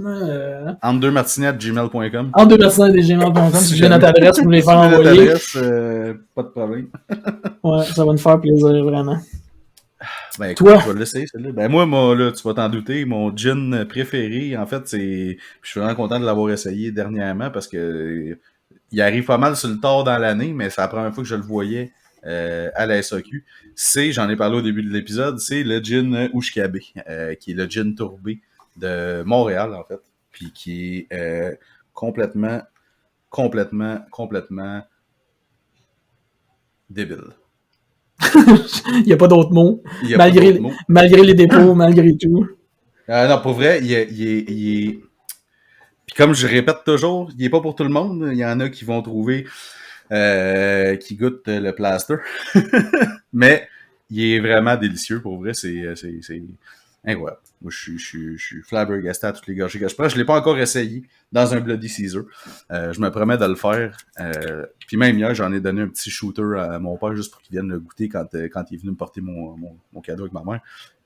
Speaker 2: Entre deux martinis@gmail.com.
Speaker 1: Entre deux martinis@gmail.com. Si j'ai notre adresse, vous voulez faire envoyer.
Speaker 2: Pas de problème.
Speaker 1: Ouais, ça va nous faire plaisir, vraiment.
Speaker 2: Ben écoute, toi? Je vais l'essayer, celle-là. Ben moi, là, tu vas t'en douter, mon gin préféré, en fait, c'est... Je suis vraiment content de l'avoir essayé dernièrement parce que il arrive pas mal sur le tard dans l'année, mais c'est la première fois que je le voyais à la SAQ. J'en ai parlé au début de l'épisode, c'est le gin Oushkabé, qui est le gin tourbé de Montréal, en fait, puis qui est complètement débile.
Speaker 1: Il n'y a pas d'autres mots. Malgré les dépôts, malgré tout.
Speaker 2: Non, pour vrai, il est... Puis comme je répète toujours, il n'est pas pour tout le monde. Il y en a qui vont trouver qui goûtent le plaster. Mais il est vraiment délicieux, pour vrai. C'est incroyable. Moi, je suis flabbergasté à toutes les gorgées que je prends. Je ne l'ai pas encore essayé dans un Bloody Caesar. Je me promets de le faire. Puis même hier, j'en ai donné un petit shooter à mon père juste pour qu'il vienne le goûter quand il est venu me porter mon cadeau avec ma mère.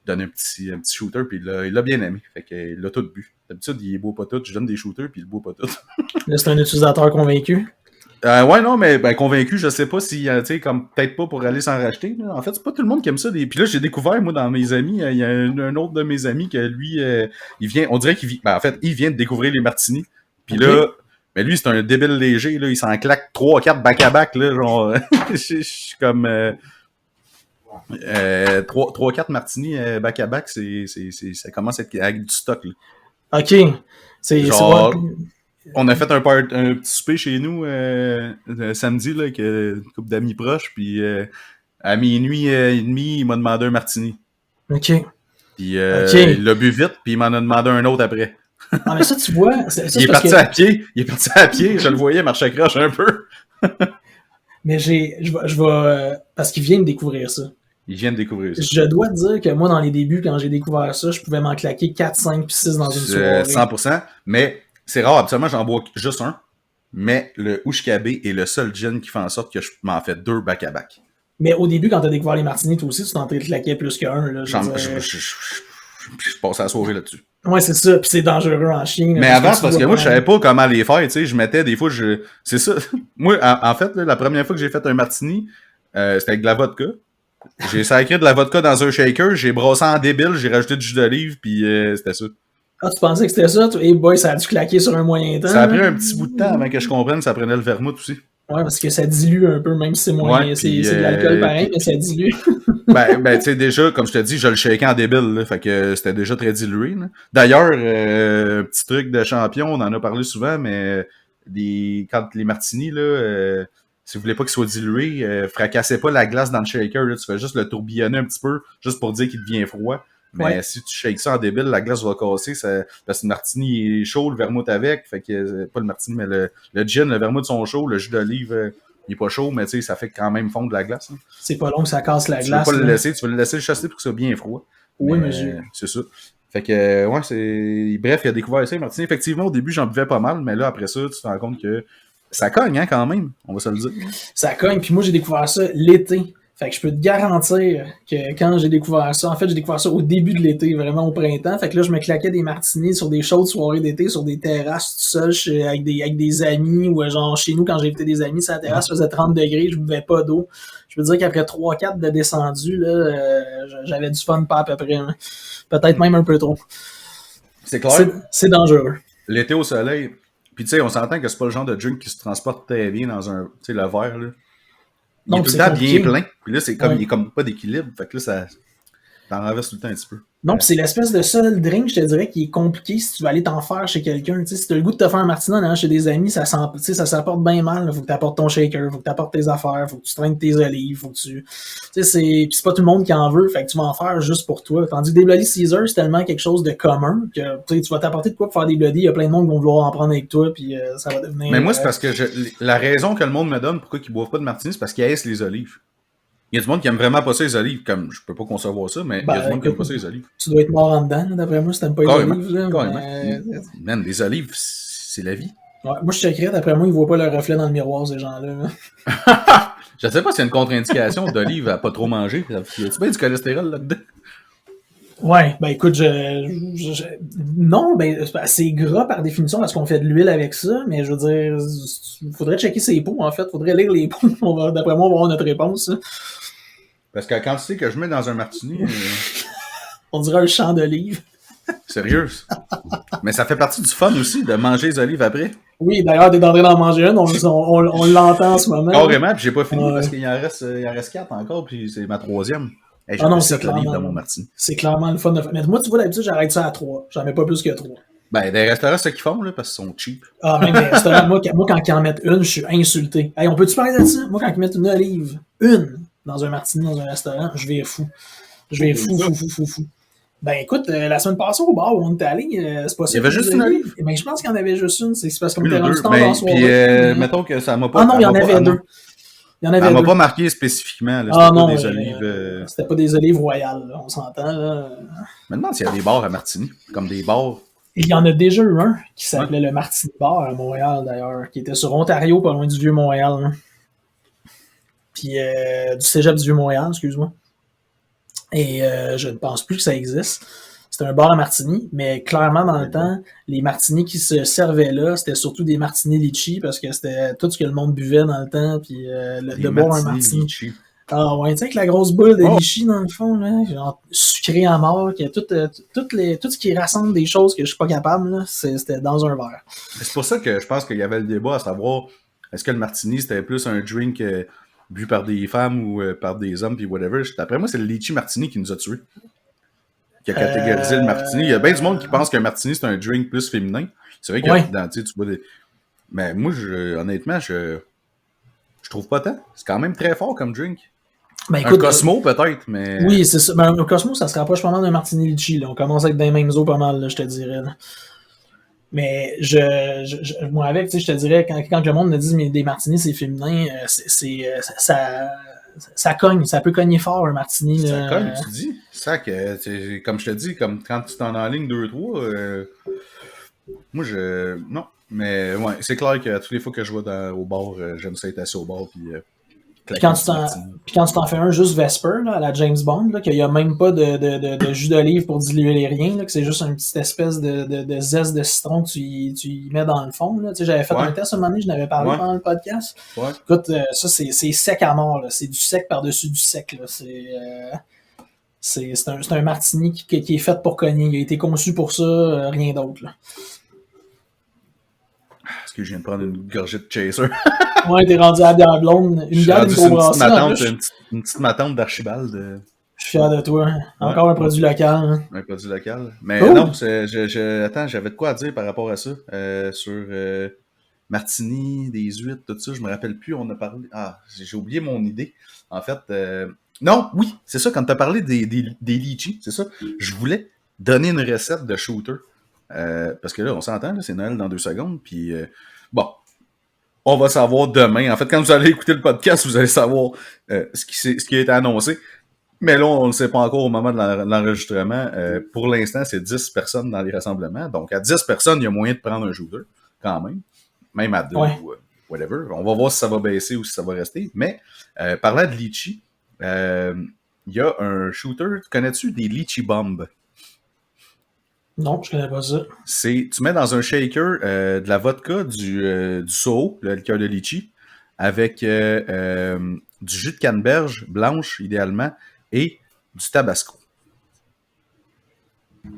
Speaker 2: Donner un petit shooter, puis il l'a bien aimé. Fait qu'il l'a tout bu. D'habitude, il est beau pas tout. Je donne des shooters, puis il ne boit pas tout.
Speaker 1: Là, c'est un utilisateur convaincu.
Speaker 2: Ouais, non, mais convaincu, je sais pas si, tu sais, comme peut-être pas pour aller s'en racheter. Là. En fait, c'est pas tout le monde qui aime ça. Puis là, j'ai découvert, moi, dans mes amis, il y a un autre de mes amis que lui, il vient, on dirait qu'il vient, en fait, il vient de découvrir les martinis. Puis là, mais lui, c'est un débile léger, là, il s'en claque 3-4 back-à-back, là, genre, je suis comme... 3-4 martinis back-à-back, ça commence à être avec du stock, là.
Speaker 1: OK.
Speaker 2: Genre... On a fait un petit souper chez nous samedi là, avec une couple d'amis proches, puis à minuit et demi, il m'a demandé un martini.
Speaker 1: OK.
Speaker 2: Puis il l'a bu vite, puis il m'en a demandé un autre après.
Speaker 1: Ah, mais ça, tu vois...
Speaker 2: Il est parti à pied, je le voyais marcher à croche un peu.
Speaker 1: Mais je vais parce qu'il vient de découvrir ça.
Speaker 2: Il vient de découvrir ça.
Speaker 1: Je dois te dire que moi, dans les débuts, quand j'ai découvert ça, je pouvais m'en claquer 4, 5 puis 6 dans une soirée.
Speaker 2: 100%, mais... C'est rare, absolument, j'en bois juste un. Mais le Oushkabé est le seul gin qui fait en sorte que je m'en fais 2 back-à-back.
Speaker 1: Mais au début, quand t'as découvert les martinis, toi aussi, tu t'en claquais plus qu'un. Là,
Speaker 2: je passais la soirée là-dessus.
Speaker 1: Ouais, c'est ça. Puis c'est dangereux en chien.
Speaker 2: Mais avant, c'est parce que moi, je savais pas comment les faire. Tu sais, je mettais des fois, c'est ça. Moi, en fait, là, la première fois que j'ai fait un martini, c'était avec de la vodka. J'ai sacré de la vodka dans un shaker, j'ai brassé en débile, j'ai rajouté du jus d'olive, puis c'était ça.
Speaker 1: Ah, tu pensais que c'était ça? Hey boy, ça a dû claquer sur un moyen temps.
Speaker 2: Ça a pris un petit bout de temps avant que je comprenne que ça prenait le vermouth aussi.
Speaker 1: Ouais, parce que ça dilue un peu, même si c'est moyen. Ouais, c'est de l'alcool pareil, mais ça dilue.
Speaker 2: ben tu sais, déjà, comme je te dis, je le shakais en débile, là, fait que c'était déjà très dilué. D'ailleurs, petit truc de champion, on en a parlé souvent, mais quand les martinis, là, si vous voulez pas qu'ils soient dilués, fracassez pas la glace dans le shaker, là, tu fais juste le tourbillonner un petit peu, juste pour dire qu'il devient froid. Mais si tu shakes ça en débile, la glace va casser. Parce que le martini est chaud, le vermouth avec. Fait que, pas le martini, mais le gin, le vermouth sont chauds. Le jus d'olive, il est pas chaud, mais tu sais, ça fait quand même fondre la glace. Hein.
Speaker 1: C'est pas long que ça casse la glace.
Speaker 2: Tu veux pas le laisser, tu veux le laisser chasser pour que ça soit bien froid.
Speaker 1: Oui, monsieur.
Speaker 2: C'est ça. Fait que, ouais, bref, il a découvert ça, martini. Effectivement, au début, j'en buvais pas mal, mais là, après ça, tu te rends compte que ça cogne, hein, quand même. On va se le dire.
Speaker 1: Ça cogne. Puis moi, j'ai découvert ça l'été. Fait que je peux te garantir que quand j'ai découvert ça, en fait, j'ai découvert ça au début de l'été, vraiment au printemps. Fait que là, je me claquais des martinis sur des chaudes soirées d'été, sur des terrasses tout seul, avec des amis, ou genre chez nous, quand j'invitais des amis, sur la terrasse, faisait 30 degrés, je buvais pas d'eau. Je peux dire qu'après 3-4 de descendu, là, j'avais du fun pas à peu près. Hein. Peut-être même un peu trop.
Speaker 2: C'est clair.
Speaker 1: C'est dangereux.
Speaker 2: L'été au soleil, puis tu sais, on s'entend que c'est pas le genre de drink qui se transporte très bien dans un, tu sais, le verre, là. Il est tout le temps bien plein. Puis là, c'est comme, il est comme pas d'équilibre. Fait que là, ça t'en renverse tout le temps un petit peu.
Speaker 1: Non, pis c'est l'espèce de seul drink, je te dirais, qui est compliqué si tu vas aller t'en faire chez quelqu'un. Tu sais, si tu as le goût de te faire un martini en allant chez des amis, ça s'apporte bien mal. Là. Faut que tu apportes ton shaker, faut que tu apportes tes affaires, faut que tu traînes tes olives, faut que tu... Tu sais, c'est pas tout le monde qui en veut, fait que tu vas en faire juste pour toi. Tandis que des Bloody Caesar, c'est tellement quelque chose de commun que tu vas t'apporter de quoi pour faire des Bloody, il y a plein de monde qui vont vouloir en prendre avec toi, puis ça va devenir...
Speaker 2: Mais moi, c'est parce que la raison que le monde me donne pourquoi ils boivent pas de martini, c'est parce qu'ils haïssent les olives. Il y a du monde qui aime vraiment pas ça, les olives. Comme, je peux pas concevoir ça, mais il y a du monde qui aime pas ça, les olives.
Speaker 1: Tu dois être mort en dedans, d'après moi, si t'aimes pas les olives. Là,
Speaker 2: mais... Man, des olives, c'est la vie.
Speaker 1: Ouais, moi, je checkerais, d'après moi, ils voient pas leur reflet dans le miroir, ces gens-là.
Speaker 2: Je sais pas s'il y a une contre-indication d'olive à pas trop manger. Y a-tu bien du cholestérol là-dedans?
Speaker 1: Ouais, ben écoute, non, ben c'est gras par définition parce qu'on fait de l'huile avec ça, mais je veux dire, faudrait checker ses pots, en fait, faudrait lire les pots, d'après moi, on va avoir notre réponse. Hein.
Speaker 2: Parce que la quantité que je mets dans un martini...
Speaker 1: on dirait un champ d'olives.
Speaker 2: Sérieux? Mais ça fait partie du fun aussi, de manger les olives après.
Speaker 1: Oui, d'ailleurs, t'es en train d'en manger une, on l'entend en ce moment.
Speaker 2: Carrément, puis j'ai pas fini parce qu'il en reste 4 encore, puis c'est ma 3e. Hey,
Speaker 1: non, c'est clairement,
Speaker 2: dans mon martini.
Speaker 1: C'est clairement le fun de faire. Mais moi, tu vois, d'habitude, j'arrête ça à 3. J'en mets pas plus que 3.
Speaker 2: Ben, des restaurants, c'est ce qu'ils font, là, parce qu'ils sont cheap.
Speaker 1: Ah, même des restaurants, moi, quand ils en mettent une, je suis insulté. Hey, on peut-tu parler de ça? Moi, quand ils mettent une olive, dans un martini, dans un restaurant, je vais fou. Je vais fou. Ben, écoute, la semaine passée, au bar où on était allé, c'est pas ça.
Speaker 2: Il y avait juste une olive?
Speaker 1: Ben, je pense qu'il y en avait juste une. C'est parce qu'on était rendu tard dans la soirée.
Speaker 2: Puis, mettons que ça m'a pas...
Speaker 1: Ah non, il y en avait deux.
Speaker 2: Elle m'a pas marqué spécifiquement. Là,
Speaker 1: c'était pas
Speaker 2: des olives.
Speaker 1: C'était pas des olives royales, là, on s'entend. Là.
Speaker 2: Je me demande s'il y a des bars à Martini, comme des bars.
Speaker 1: Il y en a déjà eu un qui s'appelait le Martini Bar à Montréal, d'ailleurs, qui était sur Ontario, pas loin du Vieux-Montréal. Là. Puis du Cégep du Vieux-Montréal, excuse-moi. Et je ne pense plus que ça existe. C'était un bar à martini, mais clairement, dans le temps, les martinis qui se servaient là, c'était surtout des martinis litchi, parce que c'était tout ce que le monde buvait dans le temps, puis de boire un martini. Litchi. Ah ouais, tu sais, avec la grosse boule de litchi, dans le fond, là, genre sucré à mort, qui a tout ce qui rassemble des choses que je suis pas capable, là, c'était dans un verre.
Speaker 2: C'est pour ça que je pense qu'il y avait le débat à savoir, est-ce que le martini, c'était plus un drink bu par des femmes ou par des hommes, puis whatever. D'après moi, c'est le litchi martini qui nous a tués. Qui a catégorisé le martini. Il y a bien du monde qui pense qu'un martini, c'est un drink plus féminin. C'est vrai que tu bois des... Mais moi, honnêtement, je trouve pas tant. C'est quand même très fort comme drink. Ben, écoute, un Cosmo, peut-être, mais...
Speaker 1: Oui, c'est ça. Ben, un Cosmo, ça se rapproche pas mal d'un martini litchi. Là. On commence avec des mêmes eaux pas mal, là, je te dirais. Là. Mais moi, avec, tu sais, je te dirais, quand le monde me dit des martinis, c'est féminin, ça cogne, ça peut cogner fort un martini.
Speaker 2: Ça cogne, tu dis. Ça que, comme je te dis, comme quand tu t'en enlignes 2-3, moi non. Mais ouais, c'est clair que toutes les fois que je vais au bar, j'aime ça être assis au bar puis
Speaker 1: quand tu t'en fais un juste Vesper, là, à la James Bond, là, qu'il n'y a même pas de jus d'olive pour diluer les rien, là, que c'est juste une petite espèce de zeste de citron que tu y mets dans le fond. Là. Tu sais, j'avais fait un test un moment donné, je n'avais parlé pendant le podcast. Ouais. Écoute, ça, c'est sec à mort. Là. C'est du sec par-dessus du sec. Là. C'est un martini qui est fait pour cogner. Il a été conçu pour ça, rien d'autre. Là.
Speaker 2: Est-ce que je viens de prendre une gorgée de chaser?
Speaker 1: Ouais, t'es rendu à la bière blonde. Une bière d'une
Speaker 2: microbrasserie. Une petite matante d'Archibald.
Speaker 1: Je suis fier de toi. Hein. Encore un produit local. Hein.
Speaker 2: Un produit local. Mais non, attends, j'avais de quoi à dire par rapport à ça. Sur Martini, des huîtres, tout ça, je me rappelle plus. On a parlé. Ah, j'ai oublié mon idée. En fait, non, oui, c'est ça, quand t'as parlé des litchis, c'est ça. Je voulais donner une recette de shooter. Parce que là, on s'entend, là, c'est Noël dans 2 secondes. Puis, bon, on va savoir demain. En fait, quand vous allez écouter le podcast, vous allez savoir ce qui a été annoncé. Mais là, on ne le sait pas encore au moment de l'enregistrement. Pour l'instant, c'est 10 personnes dans les rassemblements. Donc, à 10 personnes, il y a moyen de prendre un shooter, quand même. Même à 2 ou whatever. On va voir si ça va baisser ou si ça va rester. Mais, parlant de litchi, il y a un shooter, connais-tu des Lychee Bombs?
Speaker 1: Non, je connais pas ça.
Speaker 2: Tu mets dans un shaker de la vodka, du Soho, le liqueur de litchi, avec du jus de canneberge blanche, idéalement, et du tabasco.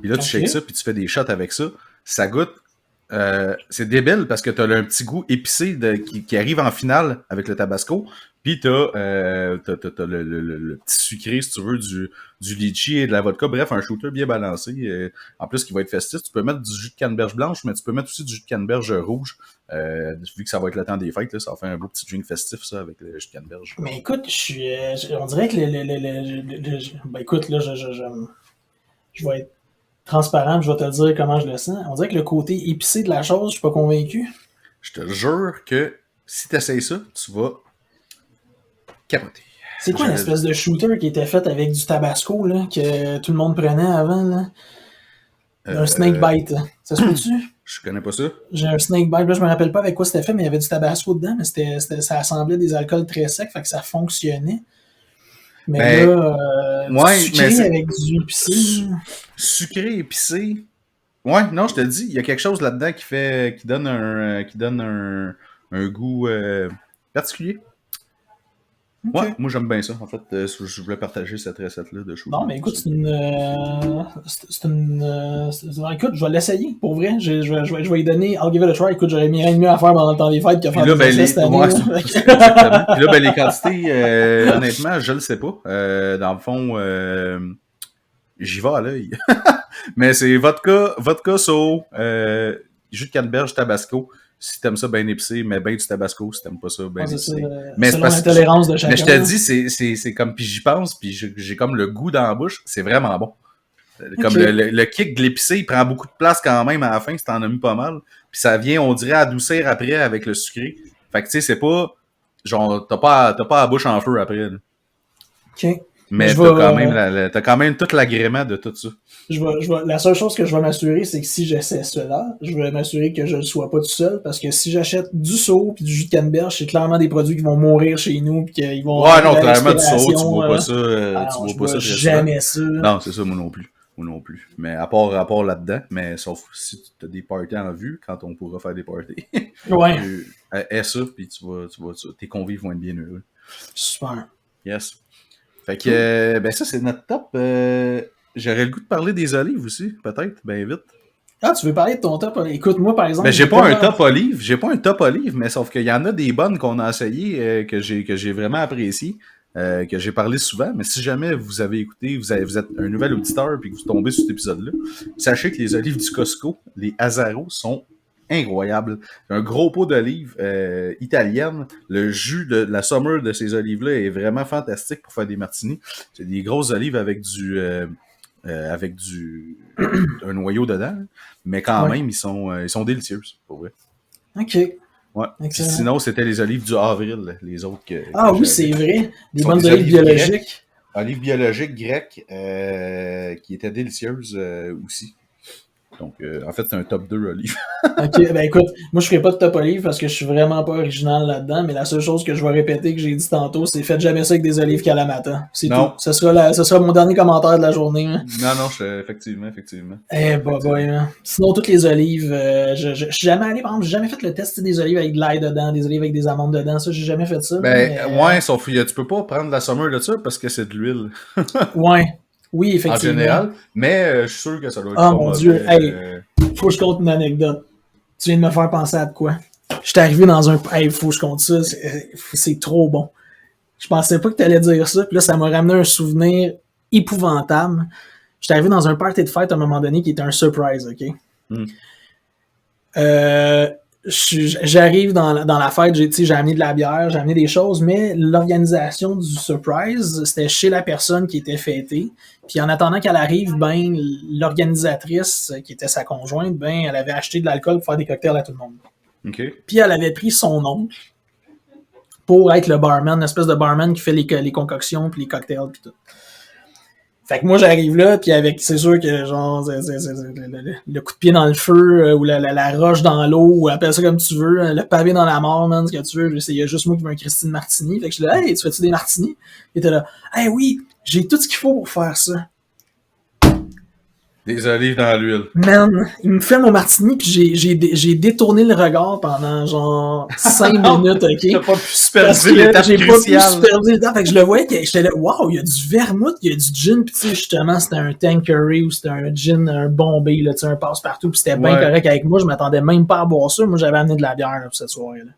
Speaker 2: Puis là, tu shakes ça, puis tu fais des shots avec ça. Ça goûte... c'est débile parce que t'as un petit goût épicé qui arrive en finale avec le tabasco. Puis t'as le petit sucré, si tu veux, du litchi et de la vodka. Bref, un shooter bien balancé. En plus, qui va être festif. Tu peux mettre du jus de canneberge blanche, mais tu peux mettre aussi du jus de canneberge rouge. Vu que ça va être le temps des fêtes, là, ça va faire un beau petit drink festif, ça, avec le jus de canneberge.
Speaker 1: Mais écoute, on dirait que ben écoute, là, je vais être transparent, je vais te dire comment je le sens. On dirait que le côté épicé de la chose, je suis pas convaincu.
Speaker 2: Je te jure que si tu essayes ça, tu vas capoter.
Speaker 1: C'est quoi une espèce de shooter qui était fait avec du tabasco là, que tout le monde prenait avant? Là? Un snake bite. Ça se peut-tu?
Speaker 2: Je connais pas ça.
Speaker 1: J'ai un snake bite. Là, je me rappelle pas avec quoi c'était fait, mais il y avait du tabasco dedans, mais ça assemblait des alcools très secs, fait que ça fonctionnait. Mais là, sucré avec du épicé.
Speaker 2: Sucré, épicé. Ouais, non, je te dis, il y a quelque chose là-dedans qui donne un goût particulier. Okay. Ouais, moi j'aime bien ça. En fait, je voulais partager cette recette-là de chou.
Speaker 1: Non, mais écoute, écoute, je vais l'essayer, pour vrai. Je vais y donner, I'll give it a try. Écoute, j'aurais mis rien de mieux à faire pendant le temps des fêtes qu'à faire des recettes cette année.
Speaker 2: Puis là, les quantités, honnêtement, je le sais pas. Dans le fond, j'y vais à l'œil. Mais c'est vodka, Soho, jus de canneberge, tabasco. Si t'aimes ça bien épicé, mais bien du tabasco. Si t'aimes pas ça, bien épicé.
Speaker 1: Mais c'est l'intolérance de chacun.
Speaker 2: Mais je te dis, c'est comme, puis j'y pense, puis j'ai comme le goût dans la bouche. C'est vraiment bon. Comme le kick de l'épicé, il prend beaucoup de place quand même à la fin, si t'en as mis pas mal. Puis ça vient, on dirait, adoucir après avec le sucré. Fait que tu sais, c'est pas, genre, t'as pas la bouche en feu après. Là.
Speaker 1: OK.
Speaker 2: Mais t'as quand même tout l'agrément de tout ça.
Speaker 1: La seule chose que je vais m'assurer, c'est que si j'essaie cela, je vais m'assurer que je ne sois pas tout seul, parce que si j'achète du Soho et du jus de canneberge, c'est clairement des produits qui vont mourir chez nous puis qu'ils vont.
Speaker 2: Ouais, non, clairement du Soho, tu vois pas ça. Tu vois pas ça.
Speaker 1: Jamais ça.
Speaker 2: Non, c'est ça, moi non plus. Mais à part là-dedans, mais sauf si tu as des parties en vue, quand on pourra faire des parties.
Speaker 1: Ouais.
Speaker 2: Aie ça, puis tes convives vont être bien heureux.
Speaker 1: Super.
Speaker 2: Yes. Fait que, ben ça, c'est notre top. J'aurais le goût de parler des olives aussi, peut-être, ben vite.
Speaker 1: Ah, tu veux parler de ton top? Écoute, moi, par exemple...
Speaker 2: Ben, j'ai pas un top olive, mais sauf qu'il y en a des bonnes qu'on a essayées, que j'ai vraiment appréciées, que j'ai parlé souvent. Mais si jamais vous avez écouté, vous êtes un nouvel auditeur puis que vous tombez sur cet épisode-là, sachez que les olives du Costco, les Azaro, sont incroyables. Un gros pot d'olives italiennes. Le jus de la summer de ces olives-là est vraiment fantastique pour faire des martinis. C'est des grosses olives avec un noyau dedans, mais quand même, ils sont délicieuses, pour vrai.
Speaker 1: OK.
Speaker 2: Ouais. Puis sinon, c'était les olives du avril, les autres que
Speaker 1: oui, c'est vrai. Des bonnes olives biologiques.
Speaker 2: Olives biologiques grecques qui étaient délicieuses aussi. Donc, en fait, c'est un top 2 olive.
Speaker 1: OK, ben écoute, moi je ferai pas de top olive parce que je suis vraiment pas original là-dedans, mais la seule chose que je vais répéter que j'ai dit tantôt, c'est faites jamais ça avec des olives Kalamata. C'est tout. Ce sera mon dernier commentaire de la journée. Hein.
Speaker 2: Non, effectivement.
Speaker 1: Hein. Sinon, toutes les olives, je suis jamais allé, par exemple, j'ai jamais fait le test des olives avec de l'ail dedans, des olives avec des amandes dedans, ça, j'ai jamais fait ça.
Speaker 2: Ouais, sauf que tu peux pas prendre la summer de ça parce que c'est de l'huile.
Speaker 1: Ouais. Oui, effectivement.
Speaker 2: En général, mais je suis sûr que ça doit être
Speaker 1: mon Dieu, faut que je compte une anecdote. Tu viens de me faire penser à de quoi? J'étais arrivé dans un... faut que je compte ça, c'est trop bon. Je pensais pas que t'allais dire ça, puis là, ça m'a ramené un souvenir épouvantable. J'étais arrivé dans un party de fête à un moment donné qui était un surprise, OK? J'arrive dans la fête, j'ai amené de la bière, j'ai amené des choses, mais l'organisation du surprise, c'était chez la personne qui était fêtée. Puis en attendant qu'elle arrive, ben l'organisatrice, qui était sa conjointe, ben elle avait acheté de l'alcool pour faire des cocktails à tout le monde.
Speaker 2: Okay.
Speaker 1: Puis elle avait pris son oncle pour être le barman, une espèce de barman qui fait les concoctions puis les cocktails puis tout. Fait que moi, j'arrive là, puis c'est sûr que, genre, le coup de pied dans le feu, ou la roche dans l'eau, ou appelle ça comme tu veux, le pavé dans la mort, man, ce que tu veux. Il y a juste moi qui veux un Christine Martini. Fait que je suis là, hey, tu fais-tu des martinis? Il était là, hey, oui, j'ai tout ce qu'il faut pour faire ça.
Speaker 2: Des olives dans l'huile.
Speaker 1: Man, il me fait mon martini, puis j'ai détourné le regard pendant genre 5 minutes, ok?
Speaker 2: T'as pas pu superviser l'étape
Speaker 1: cruciale. J'ai pas pu superviser
Speaker 2: l'étape.
Speaker 1: Fait que je le voyais, que j'étais là, wow, il y a du vermouth, il y a du gin, pis tu sais, justement, c'était un Tanqueray ou c'était un gin, un Bombay, là, tu sais, un passe-partout, pis c'était bien correct avec moi, je m'attendais même pas à boire ça, moi j'avais amené de la bière, là, pour cette soirée-là.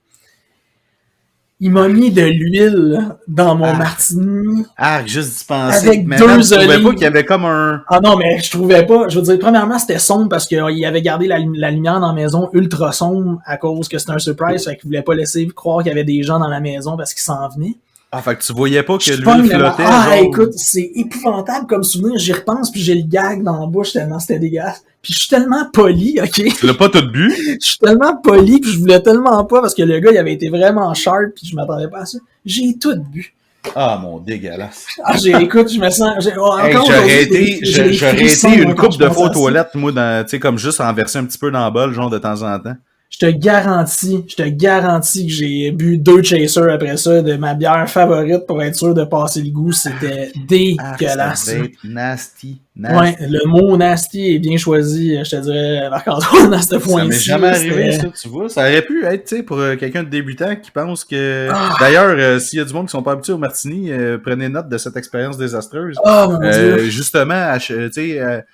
Speaker 1: Il m'a mis de l'huile dans mon martini.
Speaker 2: Juste d'y penser.
Speaker 1: Avec
Speaker 2: mais
Speaker 1: 2 olives.
Speaker 2: Je trouvais pas qu'il y avait comme un...
Speaker 1: Ah non, mais je trouvais pas. Je veux dire, premièrement, c'était sombre parce qu'il avait gardé la lumière dans la maison ultra sombre à cause que c'était un surprise. Fait qu'il voulait pas laisser croire qu'il y avait des gens dans la maison parce qu'ils s'en venaient.
Speaker 2: Ah, fait que tu voyais pas que l'huile flottait.
Speaker 1: Ah, écoute, c'est épouvantable comme souvenir. J'y repense puis j'ai le gag dans la bouche tellement c'était dégueulasse. Puis je suis tellement poli, ok?
Speaker 2: Tu l'as pas tout bu?
Speaker 1: Je suis tellement poli puis je voulais tellement pas parce que le gars, il avait été vraiment sharp puis je m'attendais pas à ça. J'ai tout bu.
Speaker 2: Ah, mon dégueulasse.
Speaker 1: Ah, écoute, je me sens...
Speaker 2: j'aurais été une couple de fois aux toilettes, moi, tu sais, comme juste en verser un petit peu dans le bol, genre de temps en temps.
Speaker 1: Je te garantis que j'ai bu 2 chasers après ça de ma bière favorite pour être sûr de passer le goût. C'était dégueulasse.
Speaker 2: Ça devait être nasty.
Speaker 1: Ouais, le mot nasty est bien choisi, je te dirais, Marc-Antoine, à ce point-ci.
Speaker 2: Ça m'est jamais arrivé, ça, tu vois. Ça aurait pu être, tu sais, pour quelqu'un de débutant qui pense que... D'ailleurs, s'il y a du monde qui sont pas habitués au martini, prenez note de cette expérience désastreuse.
Speaker 1: Oh, mon Dieu.
Speaker 2: Justement, tu sais...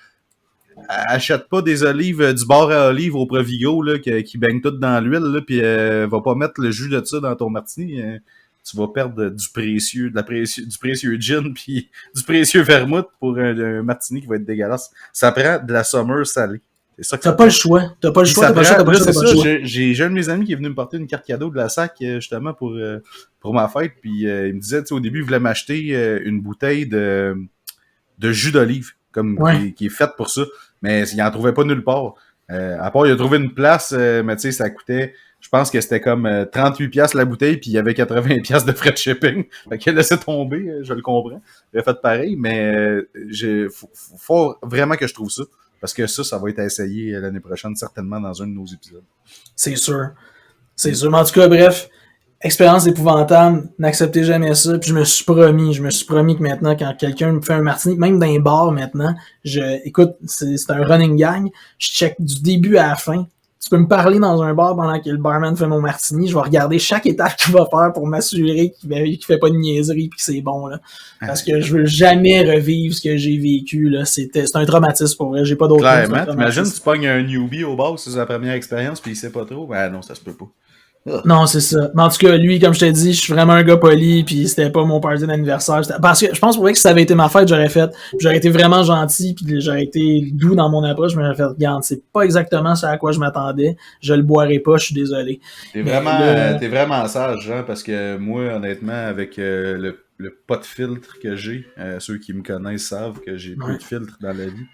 Speaker 2: achète pas des olives du bar à olives au Provigo là, qui baignent toutes dans l'huile, là, puis va pas mettre le jus de ça dans ton martini. Tu vas perdre du précieux gin puis du précieux vermouth pour un martini qui va être dégueulasse. Ça prend de la summer salée. C'est ça que
Speaker 1: t'as pas le choix.
Speaker 2: J'ai un de mes amis qui est venu me porter une carte cadeau de la SAC justement pour ma fête, puis il me disait, au début, il voulait m'acheter une bouteille de jus d'olive qui est faite pour ça. Mais il en trouvait pas nulle part. À part, il a trouvé une place, mais tu sais, ça coûtait, je pense que c'était comme 38$ la bouteille, puis il y avait 80$ de frais de shipping. Fait qu'il a laissé tomber, je le comprends. Il a fait pareil, mais faut vraiment que je trouve ça. Parce que ça va être à essayer l'année prochaine, certainement, dans un de nos épisodes.
Speaker 1: C'est sûr. C'est sûr. Mais en tout cas, bref, expérience épouvantable, n'acceptez jamais ça. Puis je me suis promis que maintenant, quand quelqu'un me fait un martini, même dans les bars maintenant, écoute, c'est un running gang, je check du début à la fin. Tu peux me parler dans un bar pendant que le barman fait mon martini, je vais regarder chaque étape qu'il va faire pour m'assurer qu'il fait pas de niaiserie puis que c'est bon, là. Parce que je veux jamais revivre ce que j'ai vécu, là. C'est un traumatisme pour vrai, j'ai pas d'autre chose.
Speaker 2: Clairement, t'imagines, tu pognes un newbie au bar, c'est sa première expérience puis il sait pas trop. Ben non, ça se peut pas.
Speaker 1: Non, c'est ça. Mais en tout cas, lui, comme je t'ai dit, je suis vraiment un gars poli, puis c'était pas mon party d'anniversaire. Parce que je pense pour vrai que si ça avait été ma fête, j'aurais été vraiment gentil, puis j'aurais été doux dans mon approche, mais j'aurais fait, regarde, c'est pas exactement ce à quoi je m'attendais. Je le boirai pas, je suis désolé.
Speaker 2: T'es vraiment sage, hein, parce que moi, honnêtement, avec le pas de filtre que j'ai, ceux qui me connaissent savent que j'ai peu de filtre dans la vie.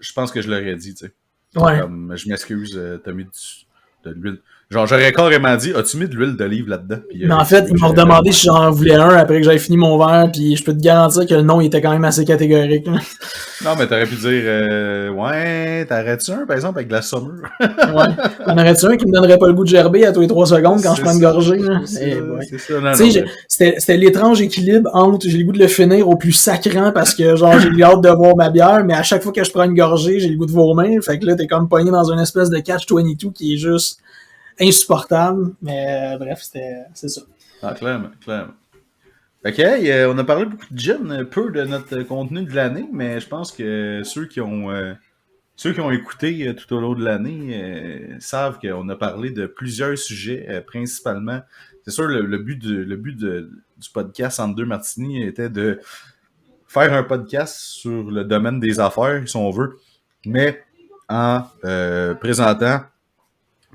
Speaker 2: Je pense que je l'aurais dit, tu sais.
Speaker 1: Ouais.
Speaker 2: Comme, je m'excuse, t'as mis de l'huile. Genre, j'aurais carrément dit, as-tu mis de l'huile d'olive là-dedans? Puis,
Speaker 1: mais en fait, ils m'ont redemandé si j'en voulais un après que j'avais fini mon verre, puis je peux te garantir que le nom était quand même assez catégorique.
Speaker 2: Non, mais t'aurais pu dire, ouais, t'arrêtes-tu un, par exemple, avec de la summer?
Speaker 1: Ouais. T'en aurais-tu un qui me donnerait pas le goût de gerber à tous les 3 secondes quand je prends une gorgée?
Speaker 2: C'est ça.
Speaker 1: Tu sais, c'était l'étrange équilibre entre j'ai le goût de le finir au plus sacrant parce que genre j'ai hâte de boire ma bière, mais à chaque fois que je prends une gorgée, j'ai le goût de vomir. Fait que là, t'es comme pogné dans une espèce de catch-22 qui est juste insupportable, mais bref, c'est ça.
Speaker 2: Ah, clairement. Ok, on a parlé beaucoup de gin, peu de notre contenu de l'année, mais je pense que ceux qui ont écouté tout au long de l'année savent qu'on a parlé de plusieurs sujets, principalement. C'est sûr, le but du podcast Entre deux martinis était de faire un podcast sur le domaine des affaires, si on veut, mais en présentant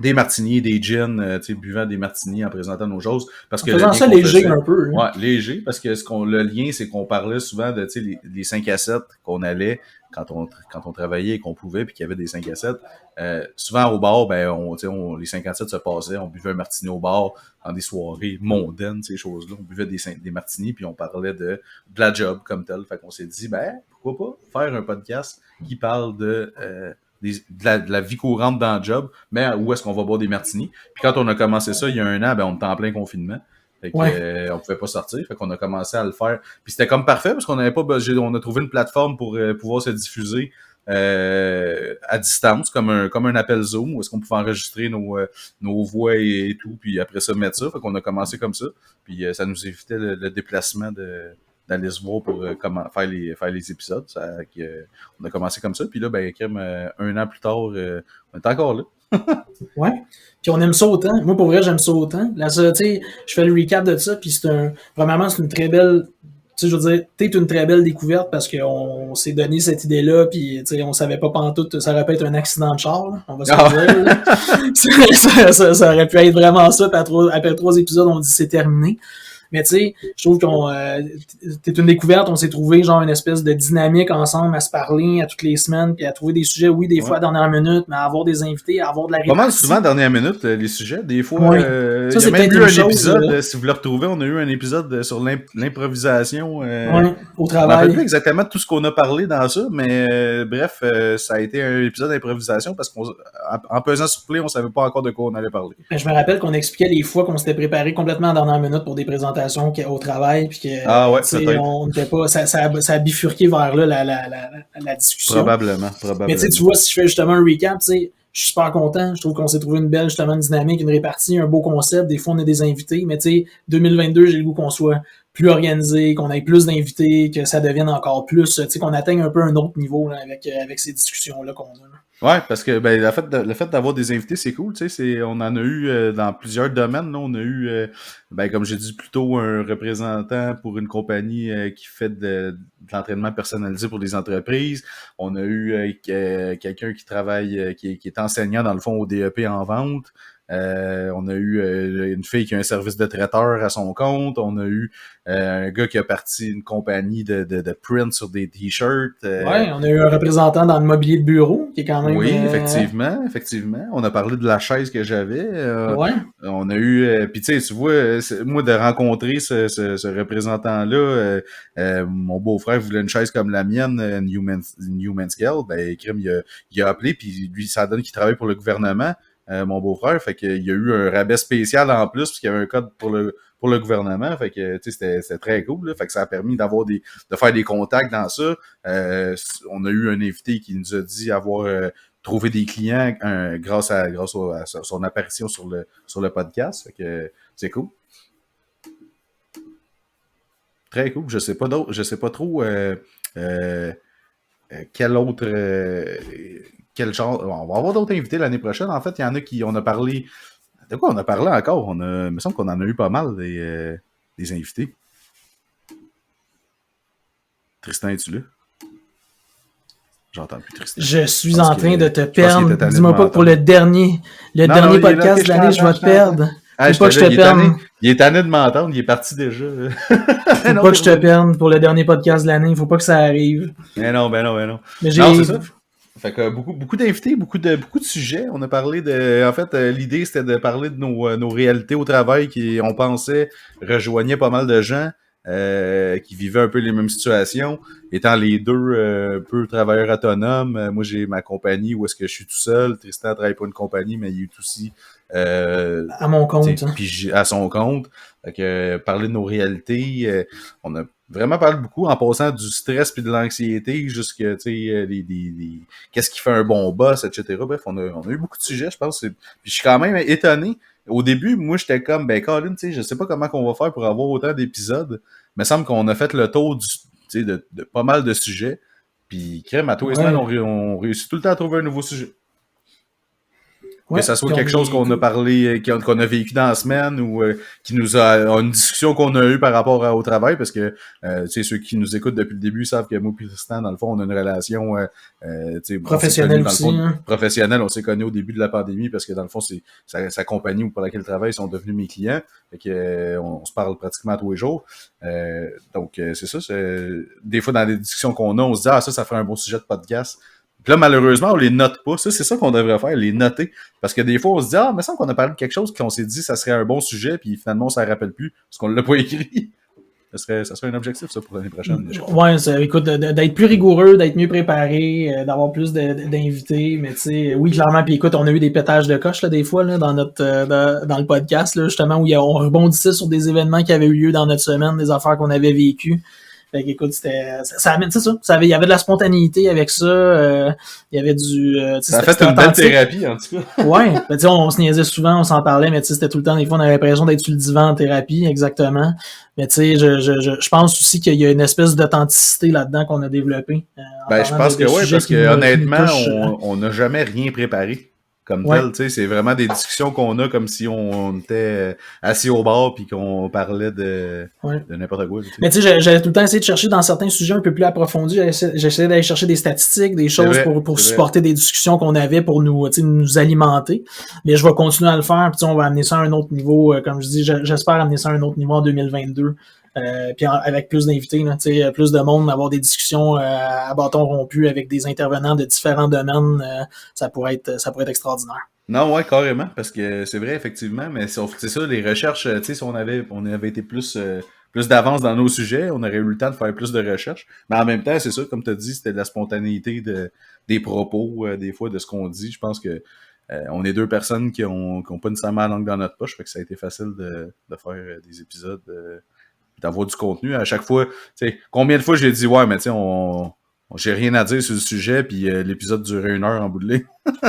Speaker 2: des martinis, des gins, buvant des martinis en présentant nos choses. Parce que
Speaker 1: faisant ça léger un peu.
Speaker 2: Ouais, léger, parce que le lien, c'est qu'on parlait souvent de les 5 à 7 qu'on allait, quand on travaillait et qu'on pouvait, puis qu'il y avait des 5 à 7, souvent au bar, ben, les 5 à 7 se passaient, on buvait un martini au bar, dans des soirées mondaines, ces choses-là, on buvait des martinis, puis on parlait de la job comme tel. Fait qu'on s'est dit, ben, pourquoi pas faire un podcast qui parle de la vie courante dans le job, mais où est-ce qu'on va boire des martinis. Puis quand on a commencé ça il y a 1 an, ben, on était en plein confinement. Fait que, on pouvait pas sortir, fait qu'on a commencé à le faire. Puis c'était comme parfait parce qu'on n'avait pas on a trouvé une plateforme pour pouvoir se diffuser à distance, comme un appel Zoom, où est-ce qu'on pouvait enregistrer nos voix et tout, puis après ça mettre ça. Fait qu'on a commencé comme ça. Puis ça nous évitait le déplacement d'aller se voir pour faire les épisodes. On a commencé comme ça. Puis là, ben, comme 1 an plus tard, on est encore là.
Speaker 1: Ouais. Puis on aime ça autant. Moi, pour vrai, j'aime ça autant. Là, tu sais, je fais le recap de ça, puis premièrement, c'est une très belle, tu sais, je veux dire, t'es une très belle découverte parce qu'on s'est donné cette idée-là, puis, tu sais, on savait pas pantoute, ça aurait pu être un accident de char, là, on va se le dire. Ça aurait pu être vraiment ça, puis après 3 épisodes, on dit c'est terminé. Mais tu sais, je trouve t'es une découverte, on s'est trouvé genre une espèce de dynamique ensemble à se parler à toutes les semaines, puis à trouver des sujets, oui, des fois à dernière minute, mais à avoir des invités, à avoir de la répartie.
Speaker 2: Pas mal souvent à dernière minute, les sujets. Des fois,
Speaker 1: oui.
Speaker 2: Ça, il y a même eu un épisode, si vous le retrouvez, on a eu un épisode sur l'improvisation.
Speaker 1: Oui, au travail.
Speaker 2: Je me rappelle plus exactement tout ce qu'on a parlé dans ça, mais bref, ça a été un épisode d'improvisation parce qu'en pesant sur play, on savait pas encore de quoi on allait parler.
Speaker 1: Je me rappelle qu'on expliquait les fois qu'on s'était préparé complètement à dernière minute pour des présentations au travail, puis que on n'était pas, ça a bifurqué vers là la discussion.
Speaker 2: Probablement.
Speaker 1: Mais tu vois, si je fais justement un recap, tu sais, je suis super content. Je trouve qu'on s'est trouvé une belle justement dynamique, une répartie, un beau concept. Des fois, on a des invités, mais tu sais, 2022, j'ai le goût qu'on soit plus organisé, qu'on ait plus d'invités, que ça devienne encore plus, tu sais, qu'on atteigne un peu un autre niveau là, avec ces discussions-là qu'on a. Là.
Speaker 2: Ouais, parce que ben, le fait d'avoir des invités, c'est cool, tu sais, on en a eu dans plusieurs domaines, là, on a eu ben, comme j'ai dit plus tôt, un représentant pour une compagnie qui fait de l'entraînement personnalisé pour les entreprises. On a eu quelqu'un qui travaille, qui est enseignant dans le fond au DEP en vente. On a eu une fille qui a un service de traiteur à son compte. On a eu un gars qui a parti une compagnie de print sur des t-shirts.
Speaker 1: Ouais, on a eu un représentant dans le mobilier de bureau qui est quand même...
Speaker 2: Oui, effectivement. On a parlé de la chaise que j'avais.
Speaker 1: Ouais.
Speaker 2: On a eu... Puis tu sais, tu vois, moi, de rencontrer ce représentant-là, mon beau-frère voulait une chaise comme la mienne, Newman Scale. Ben, il a appelé, puis lui, ça donne qu'il travaille pour le gouvernement. Mon beau-frère, fait qu'il y a eu un rabais spécial en plus, parce qu'il y avait un code pour le gouvernement, fait que tu sais, c'était très cool, là, fait que ça a permis de faire des contacts dans ça. On a eu un invité qui nous a dit avoir trouvé des clients grâce à son apparition sur le podcast, fait que c'est cool. Très cool. Je sais pas trop quel autre quel genre. On va avoir d'autres invités l'année prochaine. En fait, il y en a qui on a parlé. De quoi on a parlé encore? Il me semble qu'on en a eu pas mal des invités. Tristan, es-tu là? J'entends plus Tristan.
Speaker 1: Je suis en train de te perdre. Dis-moi pas que pour le dernier podcast de l'année, je vais te perdre. Faut pas que je te perde.
Speaker 2: Il est tanné de m'entendre, il est parti déjà.
Speaker 1: Faut pas que je te perde pour le dernier podcast de l'année. Il faut pas que ça arrive.
Speaker 2: Ben non. Mais
Speaker 1: non,
Speaker 2: c'est ça. Fait que beaucoup d'invités, beaucoup de sujets. On a parlé en fait, l'idée c'était de parler de nos réalités au travail qui, on pensait, rejoignaient pas mal de gens qui vivaient un peu les mêmes situations. Étant les deux un peu travailleurs autonomes, moi j'ai ma compagnie où est-ce que je suis tout seul. Tristan travaille pas une compagnie, mais il est aussi
Speaker 1: à mon compte.
Speaker 2: Puis à son compte. Fait que parler de nos réalités, on a vraiment parlé beaucoup en passant du stress puis de l'anxiété jusqu'à qu'est-ce qui fait un bon boss, etc. Bref, on a eu beaucoup de sujets, je pense. Puis je suis quand même étonné. Au début, moi, j'étais comme, ben Colin, je sais pas comment qu'on va faire pour avoir autant d'épisodes. Il me semble qu'on a fait le tour de pas mal de sujets. Puis crème, à tous les semaines, on réussit tout le temps à trouver un nouveau sujet. Que ça soit quelque chose qu'on a parlé, qu'on a vécu dans la semaine ou qui nous a une discussion qu'on a eue par rapport au travail, parce que ceux qui nous écoutent depuis le début savent que moi et Tristan, dans le fond, on a une relation
Speaker 1: professionnelle aussi.
Speaker 2: Professionnelle, on s'est connus au début de la pandémie parce que dans le fond, c'est sa compagnie pour laquelle je travaille sont devenus mes clients. Fait que on se parle pratiquement tous les jours. Donc c'est ça. Des fois, dans les discussions qu'on a, on se dit ça ferait un bon sujet de podcast. Puis là, malheureusement, on les note pas. Ça, c'est ça qu'on devrait faire, les noter. Parce que des fois, on se dit, il me semble qu'on a parlé de quelque chose qu'on s'est dit ça serait un bon sujet, puis finalement, on s'en rappelle plus, parce qu'on l'a pas écrit. Ça serait un objectif, ça, pour l'année prochaine.
Speaker 1: Ouais, écoute, d'être plus rigoureux, d'être mieux préparé, d'avoir plus d'invités, mais tu sais, oui, clairement, puis écoute, on a eu des pétages de coche, là, des fois, là, dans le podcast, là, justement, où on rebondissait sur des événements qui avaient eu lieu dans notre semaine, des affaires qu'on avait vécues. Fait qu'écoute, ça amène, c'est ça. Il y avait de la spontanéité avec ça. Il y avait du.
Speaker 2: Ça a fait une belle thérapie, en tout cas.
Speaker 1: Ouais. Ben, on se niaisait souvent, on s'en parlait, mais c'était tout le temps, des fois, on avait l'impression d'être sur le divan en thérapie, exactement. Mais tu sais, je pense aussi qu'il y a une espèce d'authenticité là-dedans qu'on a développée.
Speaker 2: Je pense que oui, parce que honnêtement, on n'a jamais rien préparé. Comme tel, tu sais, c'est vraiment des discussions qu'on a comme si on était assis au bar puis qu'on parlait de n'importe quoi.
Speaker 1: Mais tu sais, j'ai tout le temps essayé de chercher dans certains sujets un peu plus approfondis. J'essayais d'aller chercher des statistiques, des choses pour supporter des discussions qu'on avait pour nous alimenter. Mais je vais continuer à le faire. Puis on va amener ça à un autre niveau. Comme je dis, j'espère amener ça à un autre niveau en 2022. Puis avec plus d'invités, plus de monde, avoir des discussions à bâton rompu avec des intervenants de différents domaines, ça pourrait être extraordinaire.
Speaker 2: Non, ouais, carrément, parce que c'est vrai, effectivement, mais c'est ça, les recherches, tu sais, si on avait été plus d'avance dans nos sujets, on aurait eu le temps de faire plus de recherches. Mais en même temps, c'est ça, comme tu as dit, c'était de la spontanéité des propos, des fois, de ce qu'on dit. Je pense que on est deux personnes qui ont pas nécessairement la langue dans notre poche, fait que ça a été facile de faire des épisodes, d'avoir du contenu. À chaque fois, tu sais, combien de fois j'ai dit, mais tu sais, j'ai rien à dire sur le sujet, puis l'épisode durait 1 heure en bout de ligne.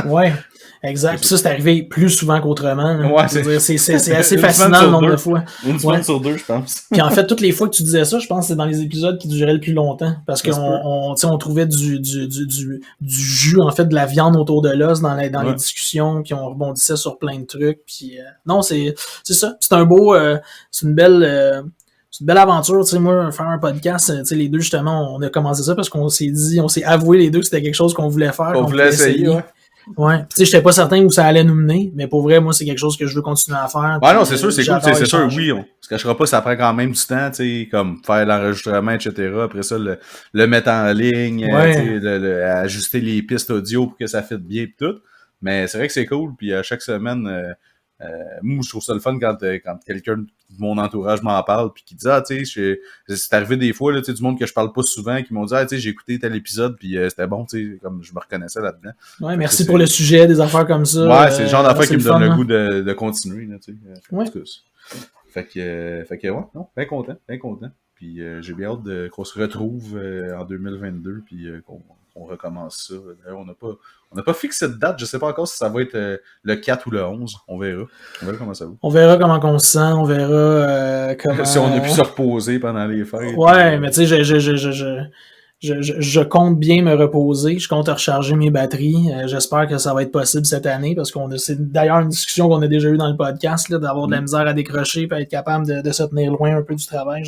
Speaker 1: Ouais, exact. Puis ça, c'est arrivé plus souvent qu'autrement.
Speaker 2: Ouais,
Speaker 1: c'est assez fascinant le nombre de fois.
Speaker 2: Une semaine sur 2, je pense.
Speaker 1: Puis en fait, toutes les fois que tu disais ça, je pense que c'est dans les épisodes qui duraient le plus longtemps. Parce qu'on trouvait du jus, en fait, de la viande autour de l'os dans les discussions, puis on rebondissait sur plein de trucs. Puis non, c'est ça. C'est un beau... c'est une belle aventure, tu sais, moi, faire un podcast, tu sais, les deux, justement, on a commencé ça parce qu'on s'est avoué les deux que c'était quelque chose qu'on voulait faire.
Speaker 2: On voulait essayer, ouais.
Speaker 1: Ouais. Tu sais, j'étais pas certain où ça allait nous mener, mais pour vrai, moi, c'est quelque chose que je veux continuer à faire.
Speaker 2: Ouais, non, c'est sûr, c'est cool, c'est sûr, oui, on se cachera pas, ça prend quand même du temps, tu sais, comme faire l'enregistrement, etc. Après ça, le mettre en ligne, tu sais, ajuster les pistes audio pour que ça fitte bien pis tout. Mais c'est vrai que c'est cool, puis à chaque semaine, moi, je trouve ça le fun quand quelqu'un de mon entourage m'en parle puis qui dit tu sais, c'est arrivé des fois là, tu sais, du monde que je parle pas souvent qui m'ont dit tu sais, j'ai écouté tel épisode puis c'était bon, tu sais, comme je me reconnaissais là-dedans.
Speaker 1: Ouais, merci pour le sujet, des affaires comme ça.
Speaker 2: Ouais, c'est le genre d'affaires qui me donne le goût de continuer là, tu sais.
Speaker 1: Ouais.
Speaker 2: Fait que ouais, non, bien content. Puis j'ai bien hâte qu'on se retrouve en 2022 puis qu'on recommence ça. D'ailleurs, on n'a pas fixé de date. Je sais pas encore si ça va être le 4 ou le 11. On verra comment ça va.
Speaker 1: On verra comment on se sent. On verra comment...
Speaker 2: Si on a pu se reposer pendant les fêtes.
Speaker 1: Ouais, mais tu sais, je compte bien me reposer. Je compte recharger mes batteries. J'espère que ça va être possible cette année parce c'est d'ailleurs une discussion qu'on a déjà eue dans le podcast, là, d'avoir de la misère à décrocher et être capable de se tenir loin un peu du travail.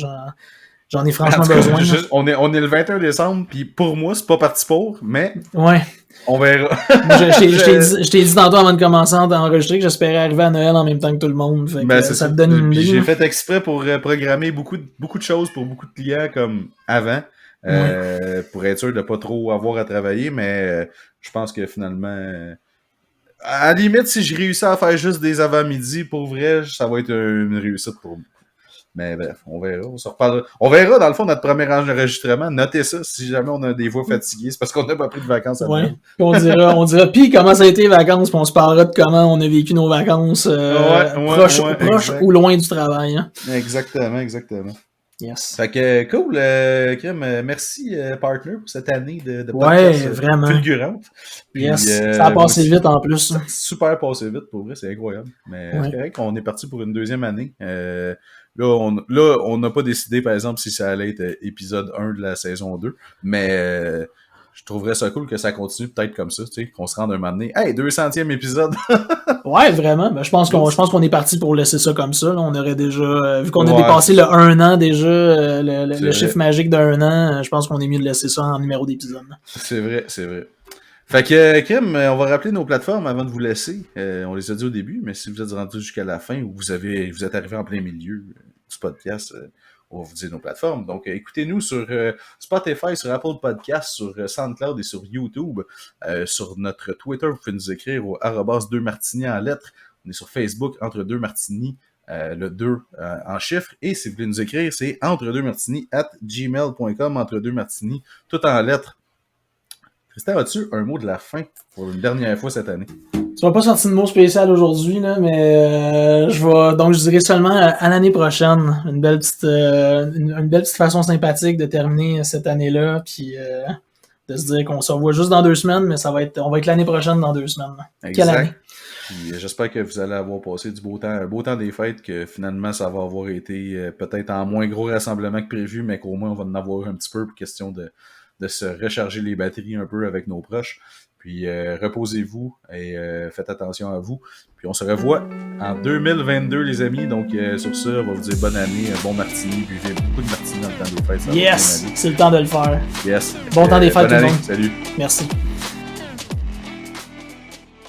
Speaker 1: J'en ai franchement besoin.
Speaker 2: On est le 21 décembre, puis pour moi, c'est pas parti pour, mais
Speaker 1: ouais.
Speaker 2: On verra.
Speaker 1: Je t'ai dit tantôt avant de commencer à enregistrer que j'espérais arriver à Noël en même temps que tout le monde. Fait que ça te donne une idée.
Speaker 2: J'ai fait exprès pour programmer beaucoup de choses pour beaucoup de clients comme avant, pour être sûr de pas trop avoir à travailler, mais je pense que finalement... à la limite, si je réussis à faire juste des avant-midi, pour vrai, ça va être une réussite pour moi. Mais bref, on verra, on se reparlera. On verra, dans le fond, notre premier enregistrement. Notez ça, si jamais on a des voix fatiguées, c'est parce qu'on n'a pas pris de vacances à
Speaker 1: ouais. On dira, puis comment ça a été les vacances, puis on se parlera de comment on a vécu nos vacances proches ou loin du travail. Hein.
Speaker 2: Exactement.
Speaker 1: Yes.
Speaker 2: Fait que, cool, Kim, merci, partner, pour cette année de podcast
Speaker 1: vraiment.
Speaker 2: Fulgurante. Puis,
Speaker 1: yes, ça a passé vite en plus.
Speaker 2: Ça a super passé vite, pour vrai, c'est incroyable. Mais c'est correct, on est parti pour une deuxième année. Là, on n'a pas décidé, par exemple, si ça allait être épisode 1 de la saison 2, mais je trouverais ça cool que ça continue peut-être comme ça, tu sais, qu'on se rende un moment donné. Hey, 200e épisode!
Speaker 1: Ouais, vraiment. Ben, je pense qu'on est parti pour laisser ça comme ça. Là. On aurait déjà, vu qu'on a dépassé le 1 an déjà, le chiffre magique d'1 an, je pense qu'on est mieux de laisser ça en numéro d'épisode.
Speaker 2: C'est vrai. Fait que, Kim, on va rappeler nos plateformes avant de vous laisser. On les a dit au début, mais si vous êtes rendu jusqu'à la fin ou vous êtes arrivé en plein milieu du podcast, on va vous dire nos plateformes. Donc, écoutez-nous sur Spotify, sur Apple Podcasts, sur SoundCloud et sur YouTube. Sur notre Twitter, vous pouvez nous écrire au @2martini en lettres. On est sur Facebook, entre 2 martini, le 2 en chiffres. Et si vous voulez nous écrire, c'est entre2martini@gmail.com, entre 2 martini, tout en lettres. Christian, as-tu un mot de la fin pour une dernière fois cette année?
Speaker 1: Tu m'as pas sorti de mot spécial aujourd'hui, là, mais je dirais seulement à l'année prochaine. Une belle petite façon sympathique de terminer cette année-là, puis de se dire qu'on se revoit juste dans 2 semaines, mais on va être l'année prochaine dans 2 semaines.
Speaker 2: Exact.
Speaker 1: Quelle année?
Speaker 2: Puis j'espère que vous allez avoir passé du beau temps, un beau temps des fêtes, que finalement ça va avoir été peut-être en moins gros rassemblement que prévu, mais qu'au moins on va en avoir un petit peu pour question de se recharger les batteries un peu avec nos proches. Puis reposez-vous et faites attention à vous. Puis on se revoit en 2022, les amis. Donc sur ça, on va vous dire bonne année, bon martini. Buvez beaucoup de martini dans le temps des fêtes.
Speaker 1: Yes! C'est le temps de le faire.
Speaker 2: Yes.
Speaker 1: Bon temps des fêtes tout le monde.
Speaker 2: Salut.
Speaker 1: Merci.